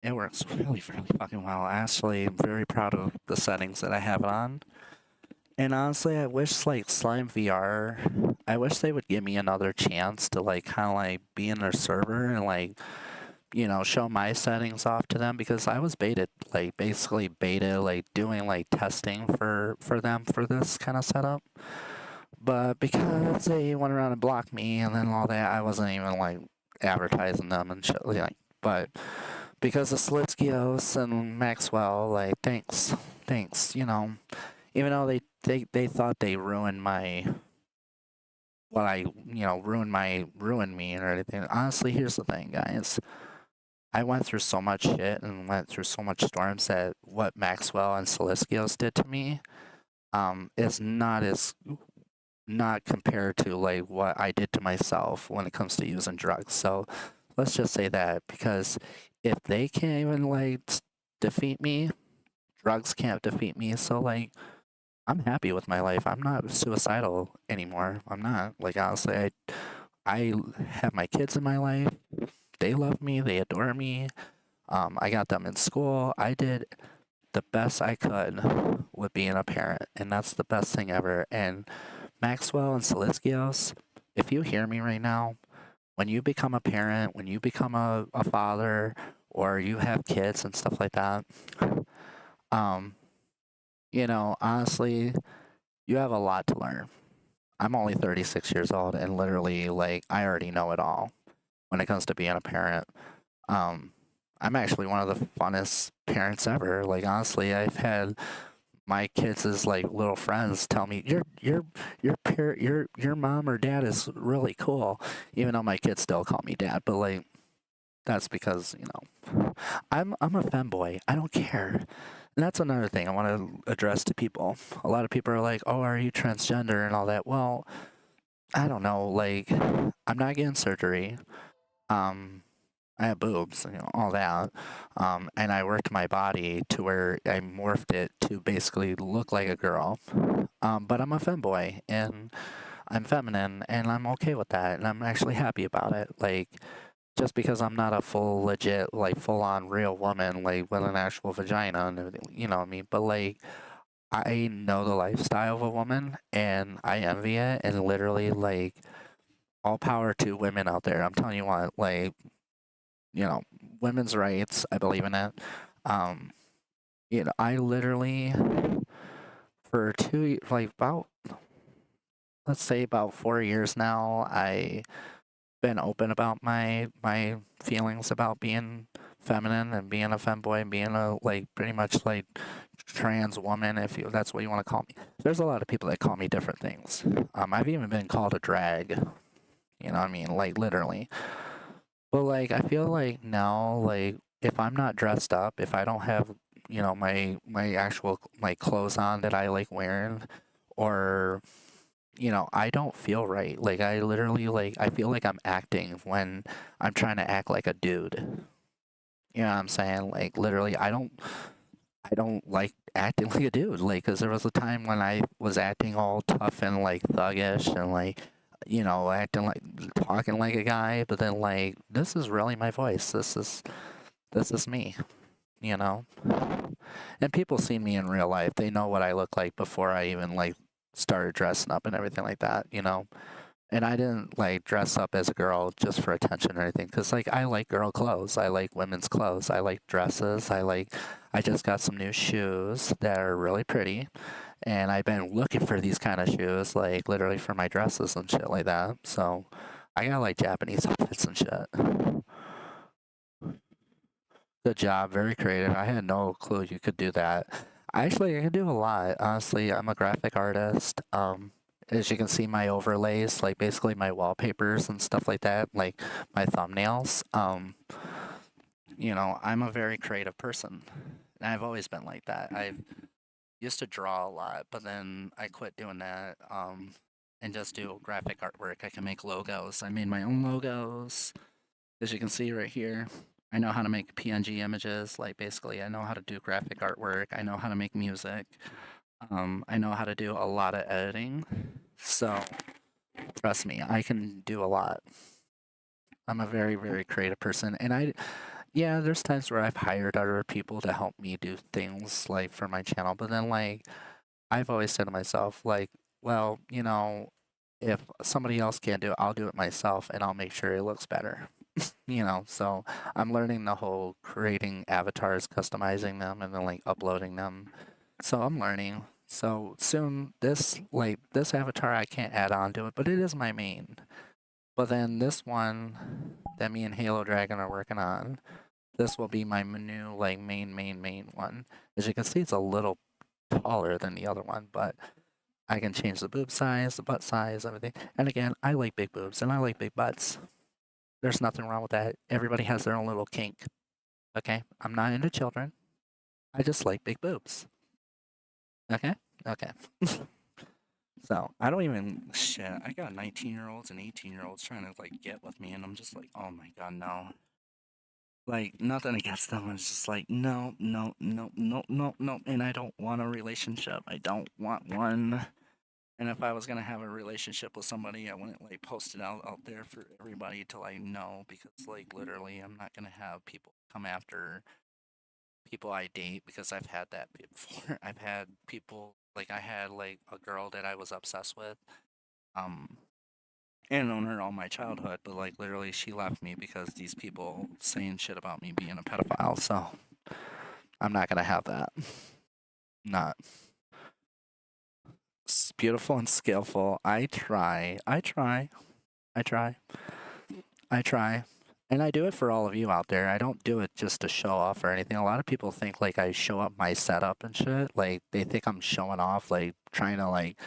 It works really, really fucking well. Actually, I'm very proud of the settings that I have it on. And honestly, I wish like Slime VR, I wish they would give me another chance to like kind of like be in their server and like, you know, show my settings off to them, because I was baited, like basically beta, like doing like testing for them for this kind of setup. But because they went around and blocked me and then all that, I wasn't even like advertising them and shit like. But because of Sileskios and Maxwell, like thanks, you know. even though they thought they ruined ruined me or anything. Honestly, here's the thing, guys. I went through so much shit and went through so much storms that what Maxwell and Sileskios did to me, is not compared to like what I did to myself when it comes to using drugs. So let's just say that, because if they can't even like defeat me, drugs can't defeat me. So like I'm happy with my life. I'm not suicidal anymore. I'm not. Like honestly, I have my kids in my life. They love me. They adore me. I got them in school. I did the best I could with being a parent, and that's the best thing ever. And Maxwell and Sileskios, if you hear me right now, when you become a parent, when you become a father, or you have kids and stuff like that, um, honestly, you have a lot to learn. I'm only 36 years old, and literally, like, I already know it all when it comes to being a parent. Um, I'm actually one of the funnest parents ever. Like, honestly, I've had my kids as like little friends tell me your mom or dad is really cool, even though my kids still call me dad. But like that's because I'm a femboy. I don't care. And that's another thing I want to address to people. A lot of people are like, "Oh, are you transgender and all that?" Well, I don't know. Like, I'm not getting surgery. Um, I have boobs, all that. And I worked my body to where I morphed it to basically look like a girl. But I'm a femboy and I'm feminine and I'm okay with that. And I'm actually happy about it. Like, just because I'm not a full, legit, like, full on real woman, like, with an actual vagina and everything, you know what I mean? But, like, I know the lifestyle of a woman and I envy it. And literally, like, all power to women out there. I'm telling you what, like, women's rights, I believe in it. Um, I literally, for like about, let's say about 4 years now, I been open about my feelings about being feminine and being a femboy and being a like pretty much like trans woman, if that's what you want to call me. There's a lot of people that call me different things. I've even been called a drag. You know what I mean? Like literally. But like I feel like now, like if I'm not dressed up, if I don't have my actual my clothes on that I like wearing, or I don't feel right. Like I literally like I feel like I'm acting when I'm trying to act like a dude. You know what I'm saying? Like literally I don't like acting like a dude. Like cuz there was a time when I was acting all tough and like thuggish and like acting like talking like a guy, but then like this is really my voice. This is me, you know? And people see me in real life. They know what I look like before I even like started dressing up and everything like that. And I didn't like dress up as a girl just for attention or anything. Cause like I like girl clothes. I like women's clothes. I like dresses. I just got some new shoes that are really pretty. And I've been looking for these kind of shoes, like literally for my dresses and shit like that. So I got like Japanese outfits and shit. Good job, very creative. I had no clue you could do that. I can do a lot. Honestly, I'm a graphic artist. As you can see, my overlays, like basically my wallpapers and stuff like that, like my thumbnails. I'm a very creative person. And I've always been like that. I used to draw a lot, but then I quit doing that. And just do graphic artwork. I can make logos. I made my own logos. As you can see right here, I know how to make PNG images. Like basically, I know how to do graphic artwork. I know how to make music. I know how to do a lot of editing. So trust me, I can do a lot. I'm a very, very creative person, and yeah, there's times where I've hired other people to help me do things like for my channel, but then like I've always said to myself, like, well, if somebody else can't do it, I'll do it myself, and I'll make sure it looks better. So I'm learning the whole creating avatars, customizing them, and then like uploading them. So I'm learning. So soon this avatar I can't add on to it, but it is my main. But then this one that me and Halo Dragon are working on, this will be my new like main one. As you can see, it's a little taller than the other one, but I can change the boob size, the butt size, everything. And again, I like big boobs and I like big butts. There's nothing wrong with that. Everybody has their own little kink. Okay? I'm not into children. I just like big boobs. Okay? Okay. So I don't even shit. I got 19-year-olds and 18-year-olds trying to like get with me, and I'm just like, oh my god, no. Like nothing against them. It's just like no, no, no, no, no, no. And I don't want a relationship. I don't want one. And if I was gonna have a relationship with somebody, I wouldn't like post it out there for everybody to like know, because like literally, I'm not gonna have people come after people I date, because I've had that before. I've had people like I had like a girl that I was obsessed with. Um, and known her all my childhood, but like literally she left me because these people saying shit about me being a pedophile. So I'm not gonna have that. Not. Beautiful and skillful. I try. I try. I try. I try. And I do it for all of you out there. I don't do it just to show off or anything. A lot of people think like I show up my setup and shit. Like they think I'm showing off, like trying to like,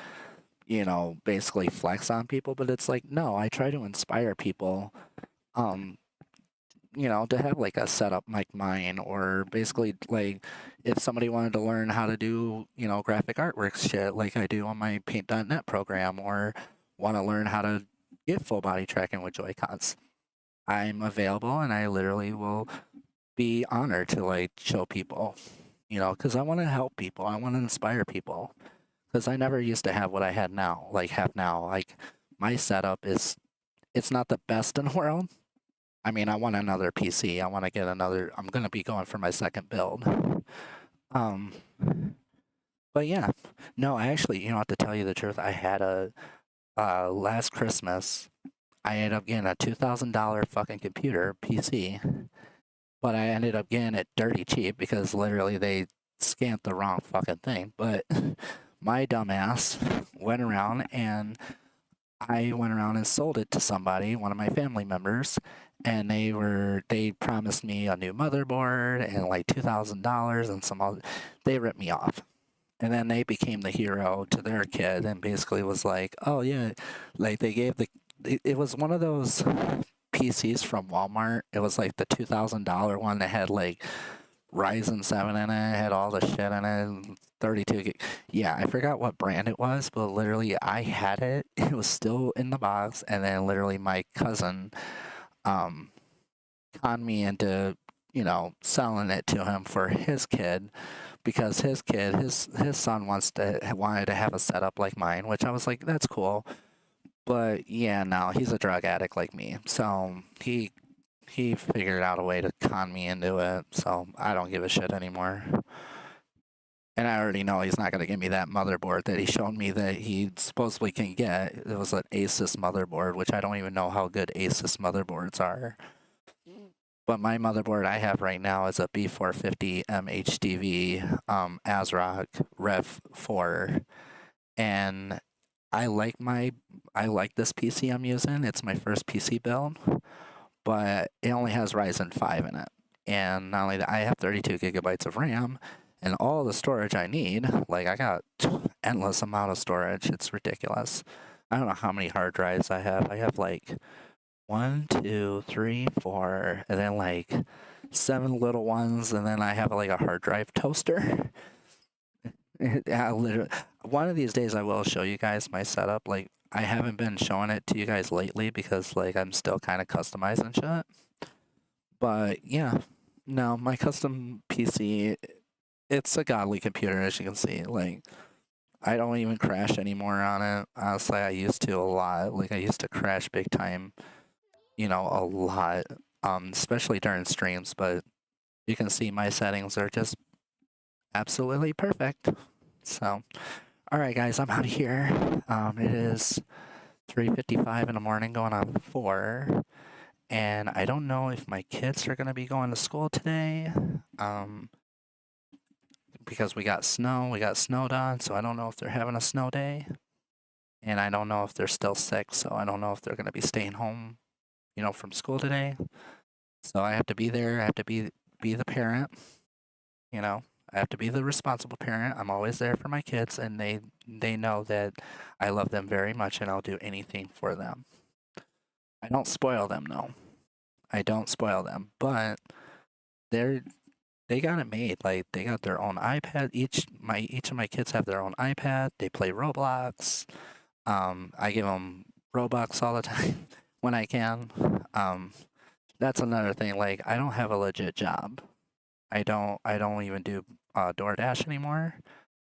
basically flex on people. But it's like, no, I try to inspire people, um, to have like a setup like mine, or basically like if somebody wanted to learn how to do, graphic artwork shit like I do on my paint.net program, or want to learn how to get full body tracking with Joy-Cons. I'm available and I literally will be honored to like show people, because I want to help people. I want to inspire people, because I never used to have what I have now. Like my setup it's not the best in the world. I mean, I want another PC. I want to get another. I'm going to be going for my second build. Um, but yeah, no, I actually, to tell you the truth, I had last Christmas, I ended up getting a $2,000 fucking computer PC, but I ended up getting it dirty cheap because literally they scanned the wrong fucking thing. But my dumbass I went around and sold it to somebody, one of my family members, and they promised me a new motherboard and like $2,000 and some other. They ripped me off. And then they became the hero to their kid and basically was like, "Oh yeah," like they gave it was one of those PCs from Walmart. It was like the $2,000 one that had like Ryzen 7 in it, had all the shit in it, 32 gig. Yeah, I forgot what brand it was, but literally I had it. It was still in the box, and then literally my cousin um conned me into, selling it to him for his kid, because his son wanted to have a setup like mine, which I was like, that's cool. But yeah, no, he's a drug addict like me. So he figured out a way to con me into it, so I don't give a shit anymore. And I already know he's not going to give me that motherboard that he showed me that he supposedly can get. It was an Asus motherboard, which I don't even know how good Asus motherboards are. But my motherboard I have right now is a B450 MHDV ASRock Rev 4, and I like this PC I'm using. It's my first PC build, but it only has Ryzen 5 in it. And not only that, I have 32 gigabytes of RAM and all the storage I need. Like, I got endless amount of storage. It's ridiculous. I don't know how many hard drives I have. I have like 1, 2, 3, 4, and then like 7 little ones, and then I have like a hard drive toaster. Yeah, literally. One of these days I will show you guys my setup. Like, I haven't been showing it to you guys lately because like I'm still kind of customizing shit. But yeah, no, my custom PC, it's a godly computer, as you can see. Like, I don't even crash anymore on it. Honestly, I used to a lot. Like, I used to crash big time, a lot, especially during streams. But you can see my settings are just absolutely perfect. So, all right, guys, I'm out of here. It is 3:55 in the morning, going on 4. And I don't know if my kids are going to be going to school today, because we got snowed on, so I don't know if they're having a snow day. And I don't know if they're still sick, so I don't know if they're going to be staying home, from school today. So I have to be there. I have to be the parent, you know. I have to be the responsible parent. I'm always there for my kids, and they know that I love them very much, and I'll do anything for them. I don't spoil them, no. I don't spoil them, but they're they got it made. Like they got their own iPad. Each of my kids have their own iPad. They play Roblox. I give them Robux all the time when I can. Um, that's another thing. Like I don't have a legit job. I don't even do DoorDash anymore.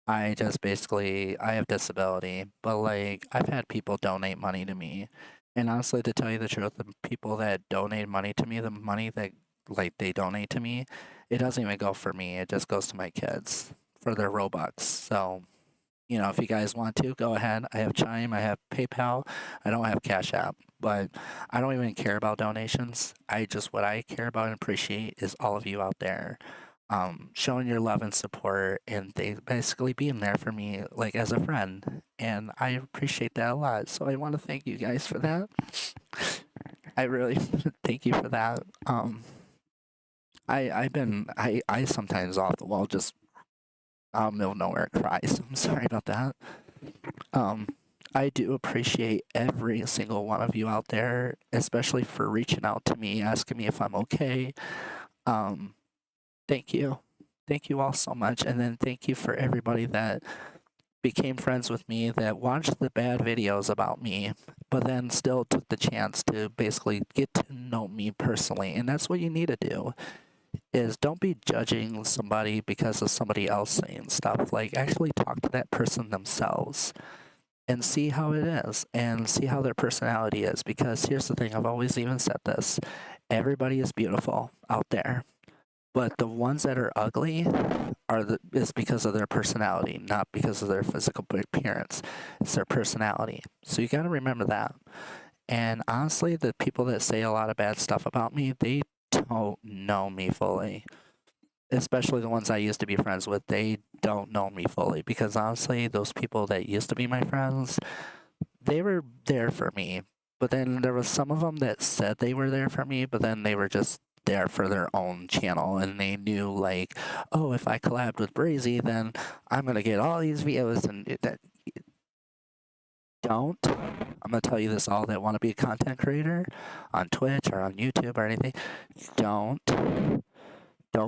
I just basically I have disability, but like I've had people donate money to me. And honestly, to tell you the truth, the people that donate money to me, the money that like they donate to me, it doesn't even go for me. It just goes to my kids for their Robux. So, if you guys want to, go ahead. I have Chime, I have PayPal, I don't have Cash App, but I don't even care about donations. What I care about and appreciate is all of you out there showing your love and support and they basically being there for me like as a friend. And I appreciate that a lot. So I want to thank you guys for that. I really thank you for that. I sometimes off the wall just out of middle of nowhere cry. So I'm sorry about that. Um, I do appreciate every single one of you out there, especially for reaching out to me, asking me if I'm okay. Um, Thank you. Thank you all so much. And then thank you for everybody that became friends with me, that watched the bad videos about me, but then still took the chance to basically get to know me personally. And that's what you need to do is don't be judging somebody because of somebody else saying stuff. Like actually talk to that person themselves and see how it is and see how their personality is. Because here's the thing, I've always even said this. Everybody is beautiful out there. But the ones that are ugly is because of their personality, not because of their physical appearance. It's their personality. So you got to remember that. And honestly, the people that say a lot of bad stuff about me, they don't know me fully. Especially the ones I used to be friends with, they don't know me fully. Because honestly, those people that used to be my friends, they were there for me. But then there was some of them that said they were there for me, but then they were just there for their own channel and they knew like, oh, if I collabed with Breezy, then I'm gonna get all these views and that don't. I'm gonna tell you this all that want to be a content creator on Twitch or on YouTube or anything. Don't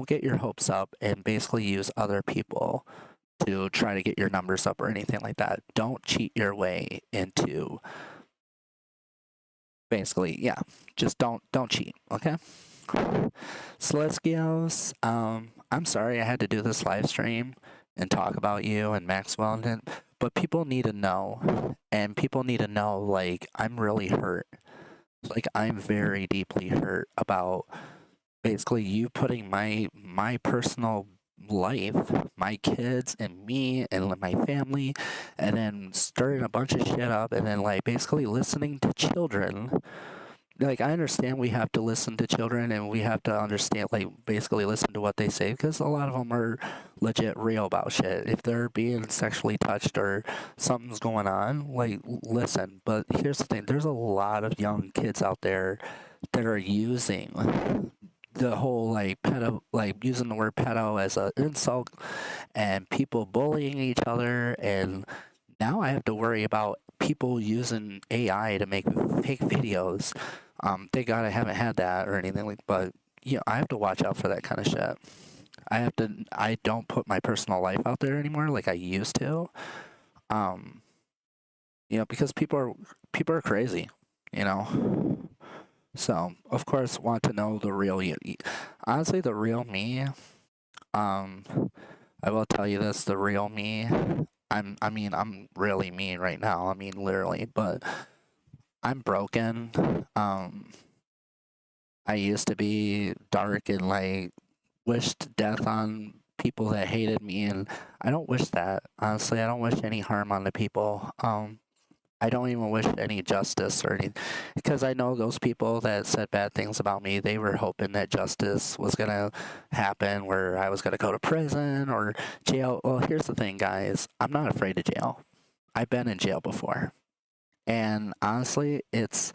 get your hopes up and basically use other people to try to get your numbers up or anything like that. Don't cheat your way into basically, yeah. Just don't cheat, okay? Sileskios, I'm sorry I had to do this live stream and talk about you and Maxwell, but people need to know, and people need to know, like, I'm really hurt. Like, I'm very deeply hurt about basically you putting my personal life, my kids and me and my family, and then stirring a bunch of shit up, and then like basically listening to children. Like I understand we have to listen to children and we have to understand like basically listen to what they say because a lot of them are legit real about shit. If they're being sexually touched or something's going on, like listen. But here's the thing, there's a lot of young kids out there that are using the whole like pedo, like using the word pedo as an insult and people bullying each other, and now I have to worry about people using AI to make fake videos. Thank God I haven't had that or anything like, but I have to watch out for that kind of shit. I don't put my personal life out there anymore like I used to. Um, because people are crazy, you know. So, of course, want to know the real you. Honestly, the real me, um, I will tell you this, the real me, I'm really me right now. I mean, literally, but I'm broken. I used to be dark and like wished death on people that hated me, and I don't wish that. Honestly, I don't wish any harm on the people. I don't even wish any justice or anything because I know those people that said bad things about me, they were hoping that justice was going to happen where I was going to go to prison or jail. Well, here's the thing, guys. I'm not afraid of jail. I've been in jail before. And honestly, it's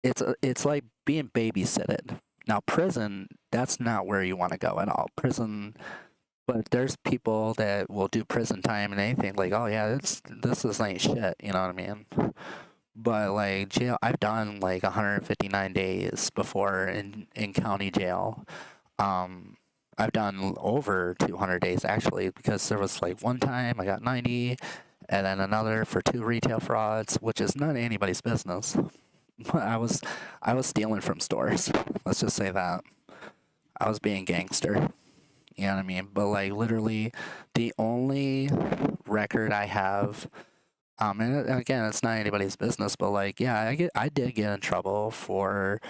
like being babysitted. Now, prison, that's not where you want to go at all. Prison, But there's people that will do prison time and anything like, oh yeah, this is ain't shit, you know what I mean? But like jail, I've done like 159 days before in county jail. Um, I've done over 200 days actually because there was like one time I got 90, and then another for 2 retail frauds, which is none of anybody's business. But I was stealing from stores. Let's just say that I was being gangster. You know what I mean? But like literally, the only record I have, and again, it's not anybody's business, but like, yeah, I did get in trouble for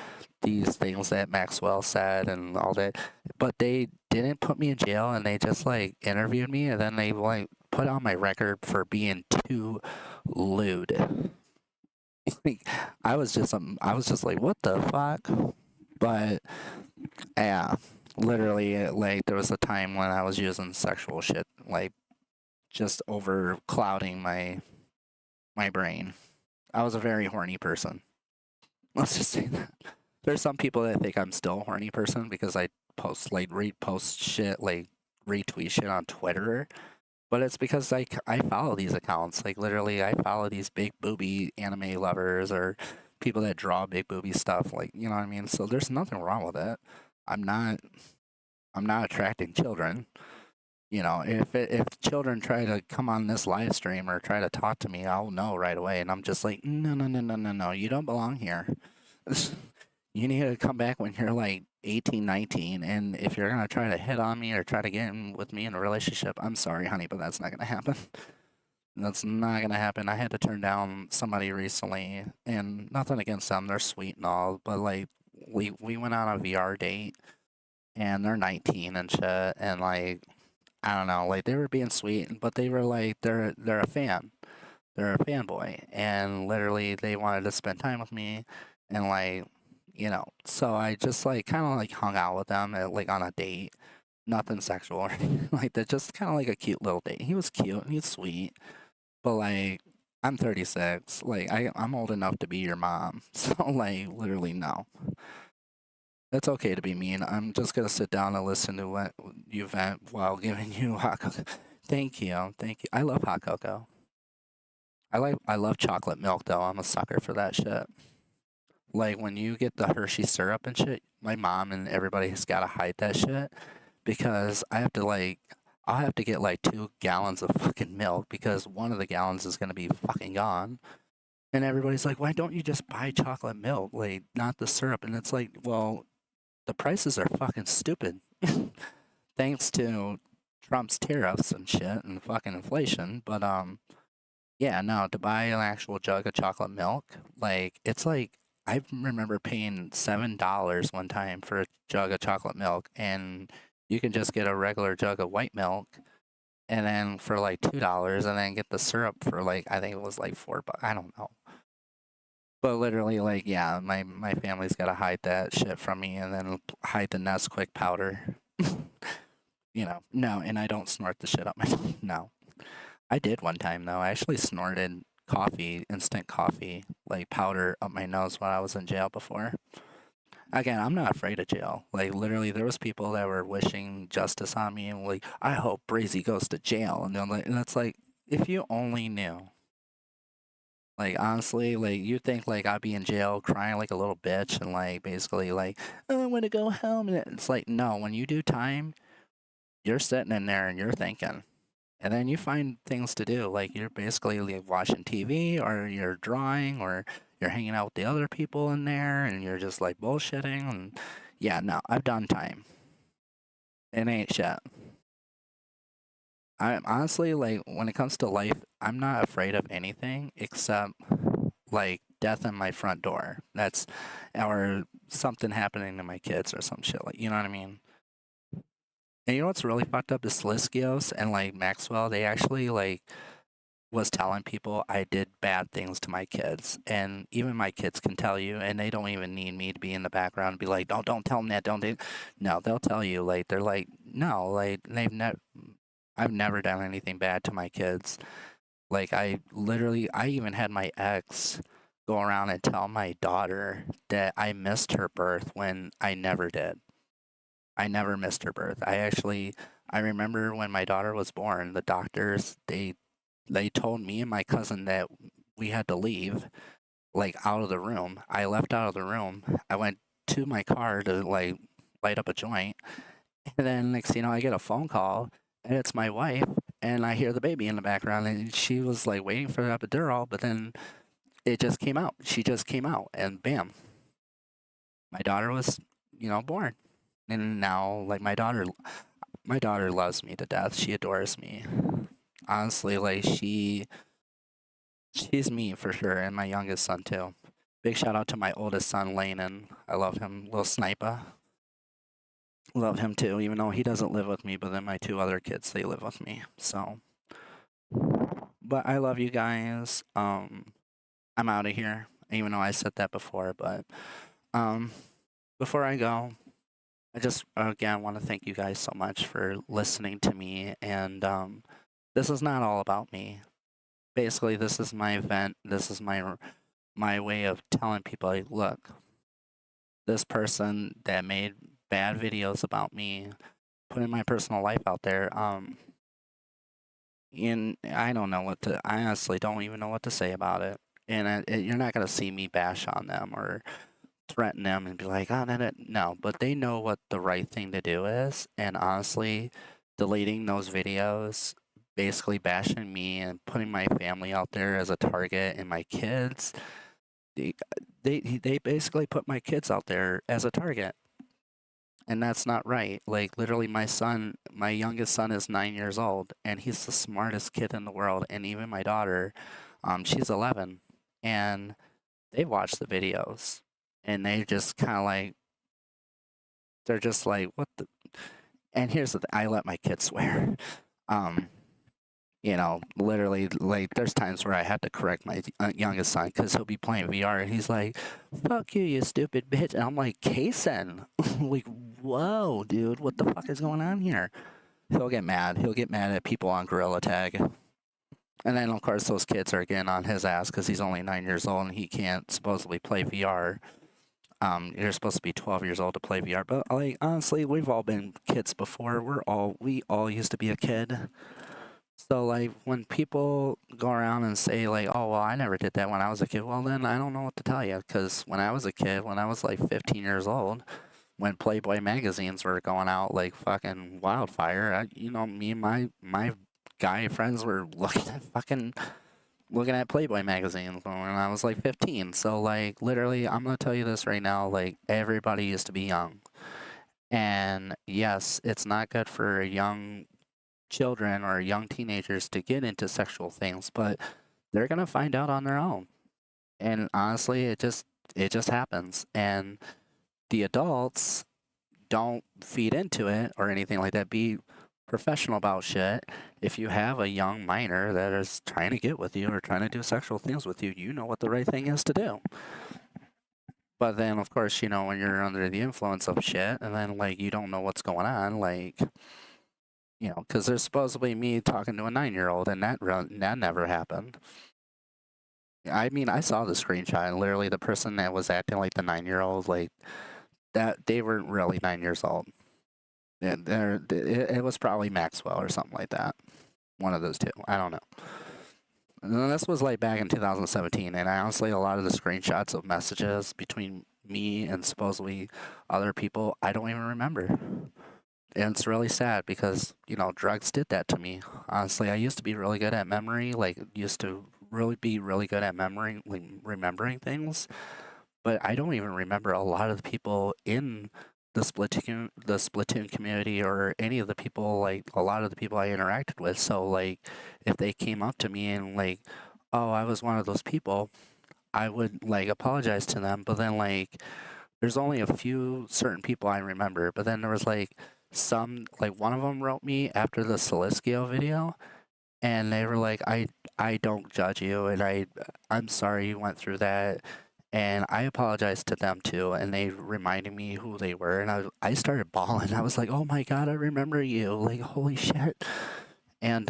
these things that Maxwell said and all that, but they didn't put me in jail, and they just like interviewed me, and then they like put on my record for being too lewd. Like, I was just like, what the fuck? But yeah, literally, like there was a time when I was using sexual shit, like just over clouding my brain. I was a very horny person. Let's just say that. There's some people that think I'm still a horny person because I post like repost shit, like retweet shit on Twitter. But it's because like I follow these accounts. Like literally I follow these big booby anime lovers or people that draw big booby stuff, like you know what I mean? So there's nothing wrong with it. I'm not I'm not attracting children. You know, if children try to come on this live stream or try to talk to me, I'll know right away. And I'm just like, no, no, no, no, no, no, you don't belong here. You need to come back when you're like 18, 19. And if you're going to try to hit on me or try to get in with me in a relationship, I'm sorry, honey, but that's not going to happen. That's not going to happen. I had to turn down somebody recently, and nothing against them. They're sweet and all, but like, we went on a VR date, and they're 19 and shit. And like, I don't know, like they were being sweet, but they were like they're a fan. They're a fanboy, and literally they wanted to spend time with me, and like, so I just like kind of like hung out with them at, like on a date, nothing sexual or anything like that, just kind of like a cute little date. He was cute and he's sweet, but like I'm 36, like I'm old enough to be your mom, so like literally no. It's okay to be mean. I'm just gonna sit down and listen to what you vent while giving you hot cocoa. Thank you, thank you. I love hot cocoa. I love chocolate milk though. I'm a sucker for that shit. Like when you get the Hershey syrup and shit, my mom and everybody has gotta hide that shit because I'll have to get like 2 gallons of fucking milk because one of the gallons is gonna be fucking gone. And everybody's like, why don't you just buy chocolate milk, like not the syrup? And it's like, well, the prices are fucking stupid. Thanks to Trump's tariffs and shit and fucking inflation. But yeah, no, to buy an actual jug of chocolate milk, like it's like I remember paying $7 one time for a jug of chocolate milk, and you can just get a regular jug of white milk, and then for like $2, and then get the syrup for like I think it was like $4. I don't know. But literally, like, yeah, my family's gotta hide that shit from me, and then hide the Nesquik powder. No, and I don't snort the shit up my no. I did one time though. I actually snorted coffee, instant coffee, like powder up my nose while I was in jail before. Again, I'm not afraid of jail. Like literally, there was people that were wishing justice on me and like, I hope Breezy goes to jail, and they're like, and it's like, if you only knew. Like honestly, like you think like I'd be in jail crying like a little bitch and like basically like, oh, I want to go home, and it's like no, when you do time, you're sitting in there and you're thinking. And then you find things to do, like you're basically like watching TV or you're drawing or you're hanging out with the other people in there and you're just like bullshitting. And yeah, no, I've done time. It ain't shit. I'm honestly like, when it comes to life, I'm not afraid of anything except like death in my front door. That's, or something happening to my kids or some shit, like, you know what I mean? And you know what's really fucked up? The Sileskios and like Maxwell, they actually like was telling people I did bad things to my kids, and even my kids can tell you, and they don't even need me to be in the background and be like, don't tell them that, don't they? No, they'll tell you, like they're like, no, like I've never done anything bad to my kids. Like I even had my ex go around and tell my daughter that I missed her birth when I never did. I never missed her birth. I remember when my daughter was born, the doctors, they told me and my cousin that we had to leave, like, out of the room. I left out of the room. I went to my car to, like, light up a joint, and then next thing you know, I get a phone call, and it's my wife, and I hear the baby in the background, and she was, like, waiting for the epidural, but then it just came out. She just came out, and bam, my daughter was, born. And now, like, my daughter loves me to death. She adores me. Honestly, like, she's me for sure, and my youngest son too. Big shout out to my oldest son, Lanen. I love him, little sniper. Love him too, even though he doesn't live with me. But then my two other kids, they live with me. So, but I love you guys. I'm out of here, even though I said that before. But um, before I go, I just again want to thank you guys so much for listening to me. And this is not all about me. Basically, this is my event. This is my way of telling people, like, look, this person that made bad videos about me, putting my personal life out there, and I don't know what to. I honestly don't even know what to say about it. And you're not gonna see me bash on them or threaten them and be like, oh, no, no, no. But they know what the right thing to do is, and honestly, deleting those videos, basically bashing me and putting my family out there as a target and my kids, they they basically put my kids out there as a target, and that's not right. Like, literally, my youngest son is 9 years old, and he's the smartest kid in the world. And even my daughter, she's 11, and they watch the videos, and they just kind of like, they're just like, what the. And here's the thing, I let my kids swear. Um, literally, like, there's times where I had to correct my youngest son because he'll be playing VR and he's like, fuck you, you stupid bitch. And I'm like, Kason, like, whoa, dude, what the fuck is going on here? He'll get mad. He'll get mad at people on Gorilla Tag. And then, of course, those kids are getting on his ass because he's only 9 years old and he can't supposedly play VR. You're supposed to be 12 years old to play VR. But, like, honestly, we've all been kids before. We all used to be a kid. So, like, when people go around and say, like, oh, well, I never did that when I was a kid, well, then I don't know what to tell you. Because when I was a kid, when I was, like, 15 years old, when Playboy magazines were going out like fucking wildfire, me and my guy friends were looking at Playboy magazines when I was, like, 15. So, like, literally, I'm going to tell you this right now, like, everybody used to be young. And, yes, it's not good for young children or young teenagers to get into sexual things, but they're gonna find out on their own. And honestly, it just happens. And the adults don't feed into it or anything like that. Be professional about shit. If you have a young minor that is trying to get with you or trying to do sexual things with you, you know what the right thing is to do. But then, of course, when you're under the influence of shit and then, like, you don't know what's going on, like, because there's supposedly me talking to a 9-year-old, and that never happened. I mean, I saw the screenshot, and literally the person that was acting like the 9-year-old, like, that they weren't really 9 years old. It was probably Maxwell or something like that. One of those two. I don't know. And this was, like, back in 2017, and honestly, a lot of the screenshots of messages between me and supposedly other people, I don't even remember. And it's really sad because, drugs did that to me. Honestly, I used to be really good at memory, like, used to really be really good at memory, like, remembering things. But I don't even remember a lot of the people in the Splatoon community or any of the people, like, a lot of the people I interacted with. So, like, if they came up to me and, like, oh, I was one of those people, I would, like, apologize to them. But then, like, there's only a few certain people I remember. But then there was, like, one of them wrote me after the Sileskios video, and they were like, I don't judge you, and I'm sorry you went through that, and I apologized to them too, and they reminded me who they were, and I started bawling. I was like, oh my god, I remember you, like, holy shit. And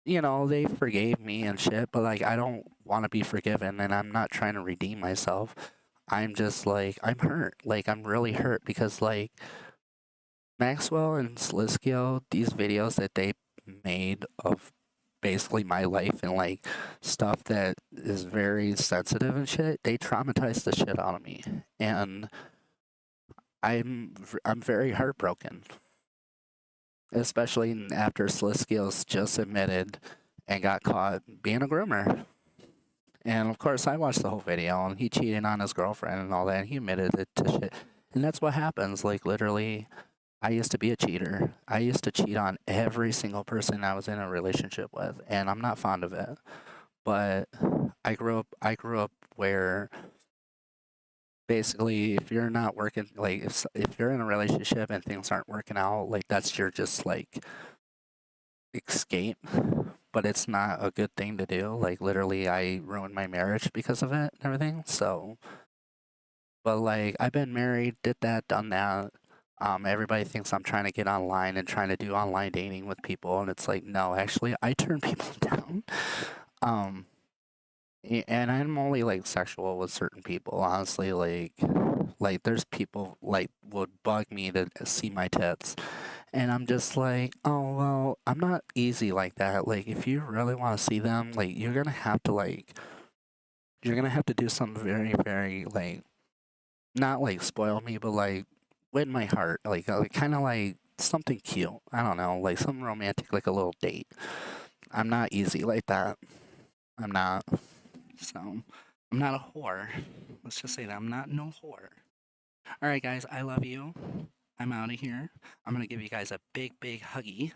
they forgave me and shit, but, like, I don't want to be forgiven, and I'm not trying to redeem myself. I'm just, like, I'm hurt. Like, I'm really hurt because, like, Maxwell and Sliskio, these videos that they made of basically my life and like stuff that is very sensitive and shit, they traumatized the shit out of me. And I'm very heartbroken, especially after Sliskios just admitted and got caught being a groomer. And of course, I watched the whole video, and he cheated on his girlfriend and all that, and he admitted it to shit. And that's what happens. Like, literally, I used to be a cheater. I used to cheat on every single person I was in a relationship with, and I'm not fond of it. But I grew up where basically, if you're not working, like, if you're in a relationship and things aren't working out, like, that's your just like escape. But it's not a good thing to do. Like, literally, I ruined my marriage because of it and everything. So, but like, I've been married, did that, done that. Everybody thinks I'm trying to get online and trying to do online dating with people, and it's like, no, actually, I turn people down. Um, and I'm only like sexual with certain people, honestly. Like there's people like would bug me to see my tits, and I'm just like, oh well, I'm not easy like that. Like if you really want to see them, like you're gonna have to do something very, very like not like spoil me, but like win my heart, like kind of like something cute. I don't know, like something romantic, like a little date. I'm not easy like that. I'm not. So I'm not a whore. Let's just say that I'm not no whore. All right, guys, I love you. I'm out of here. I'm gonna give you guys a big, big huggy.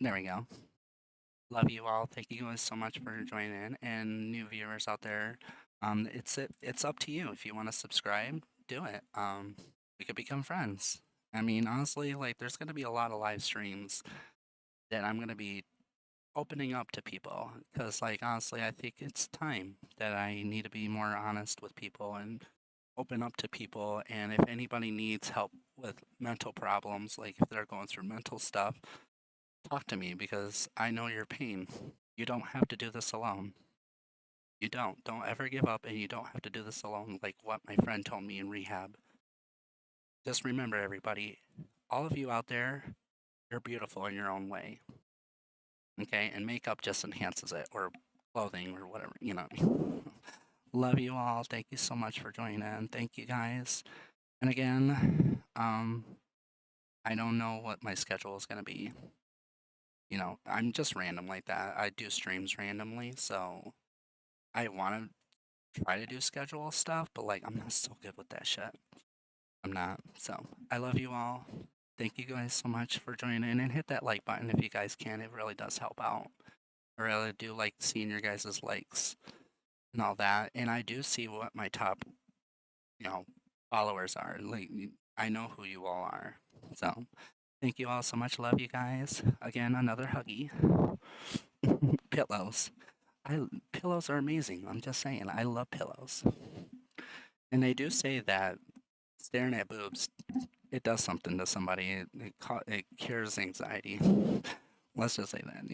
There we go. Love you all. Thank you guys so much for joining in, and new viewers out there. It's up to you if you want to subscribe. Do it. We could become friends. I mean, honestly, like there's gonna be a lot of live streams that I'm gonna be opening up to people because, like, honestly, I think it's time that I need to be more honest with people and open up to people. And if anybody needs help with mental problems, like if they're going through mental stuff, talk to me because I know your pain. You don't have to do this alone. You don't. Don't ever give up, and you don't have to do this alone, like what my friend told me in rehab. Just remember, everybody, all of you out there, you're beautiful in your own way. Okay? And makeup just enhances it, or clothing, or whatever, you know. Love you all. Thank you so much for joining in. Thank you guys. And again, I don't know what my schedule is going to be. You know, I'm just random like that. I do streams randomly, so I want to try to do schedule stuff, but like I'm not so good with that shit. I'm not. So I love you all. Thank you guys so much for joining in, and hit that like button if you guys can. It really does help out. I really do like seeing your guys' likes and all that. And I do see what my top, you know, followers are. Like I know who you all are. So thank you all so much. Love you guys. Again, another huggy. Pillows. Pillows are amazing. I'm just saying. I love pillows. And they do say that staring at boobs, it does something to somebody. It cures anxiety. Let's just say that.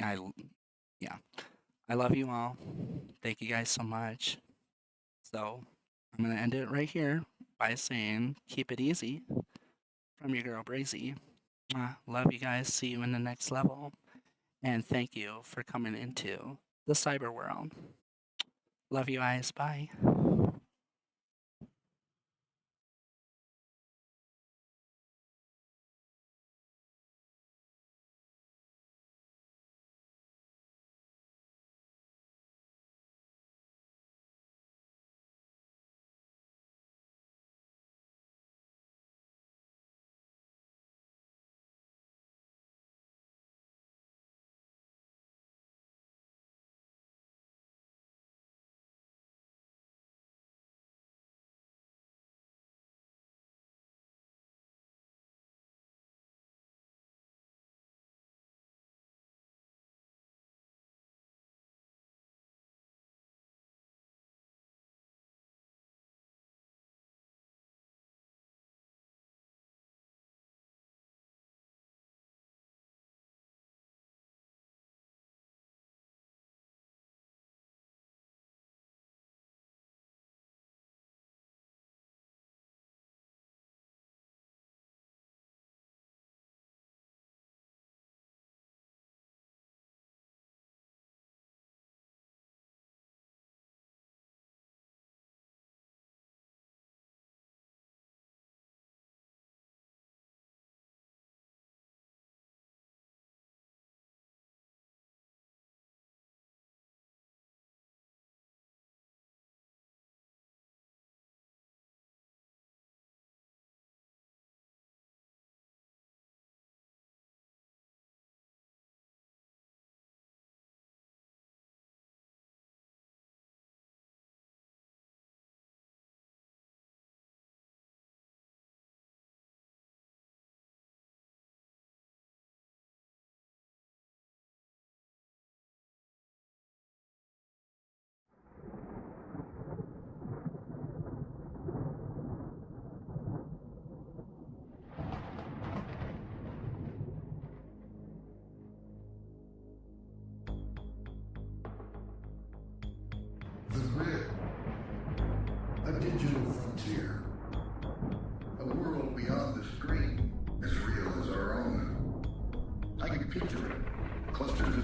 Yeah. I love you all. Thank you guys so much. So I'm gonna end it right here by saying keep it easy from your girl Breezy. Love you guys. See you in the next level. And thank you for coming into the cyber world. Love you guys. Bye.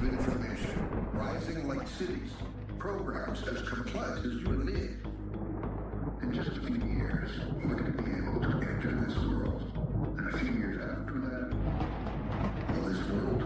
information, rising like cities, programs as complex as you and me. In just a few years, we're going to be able to enter this world. And a few years after that, well, this world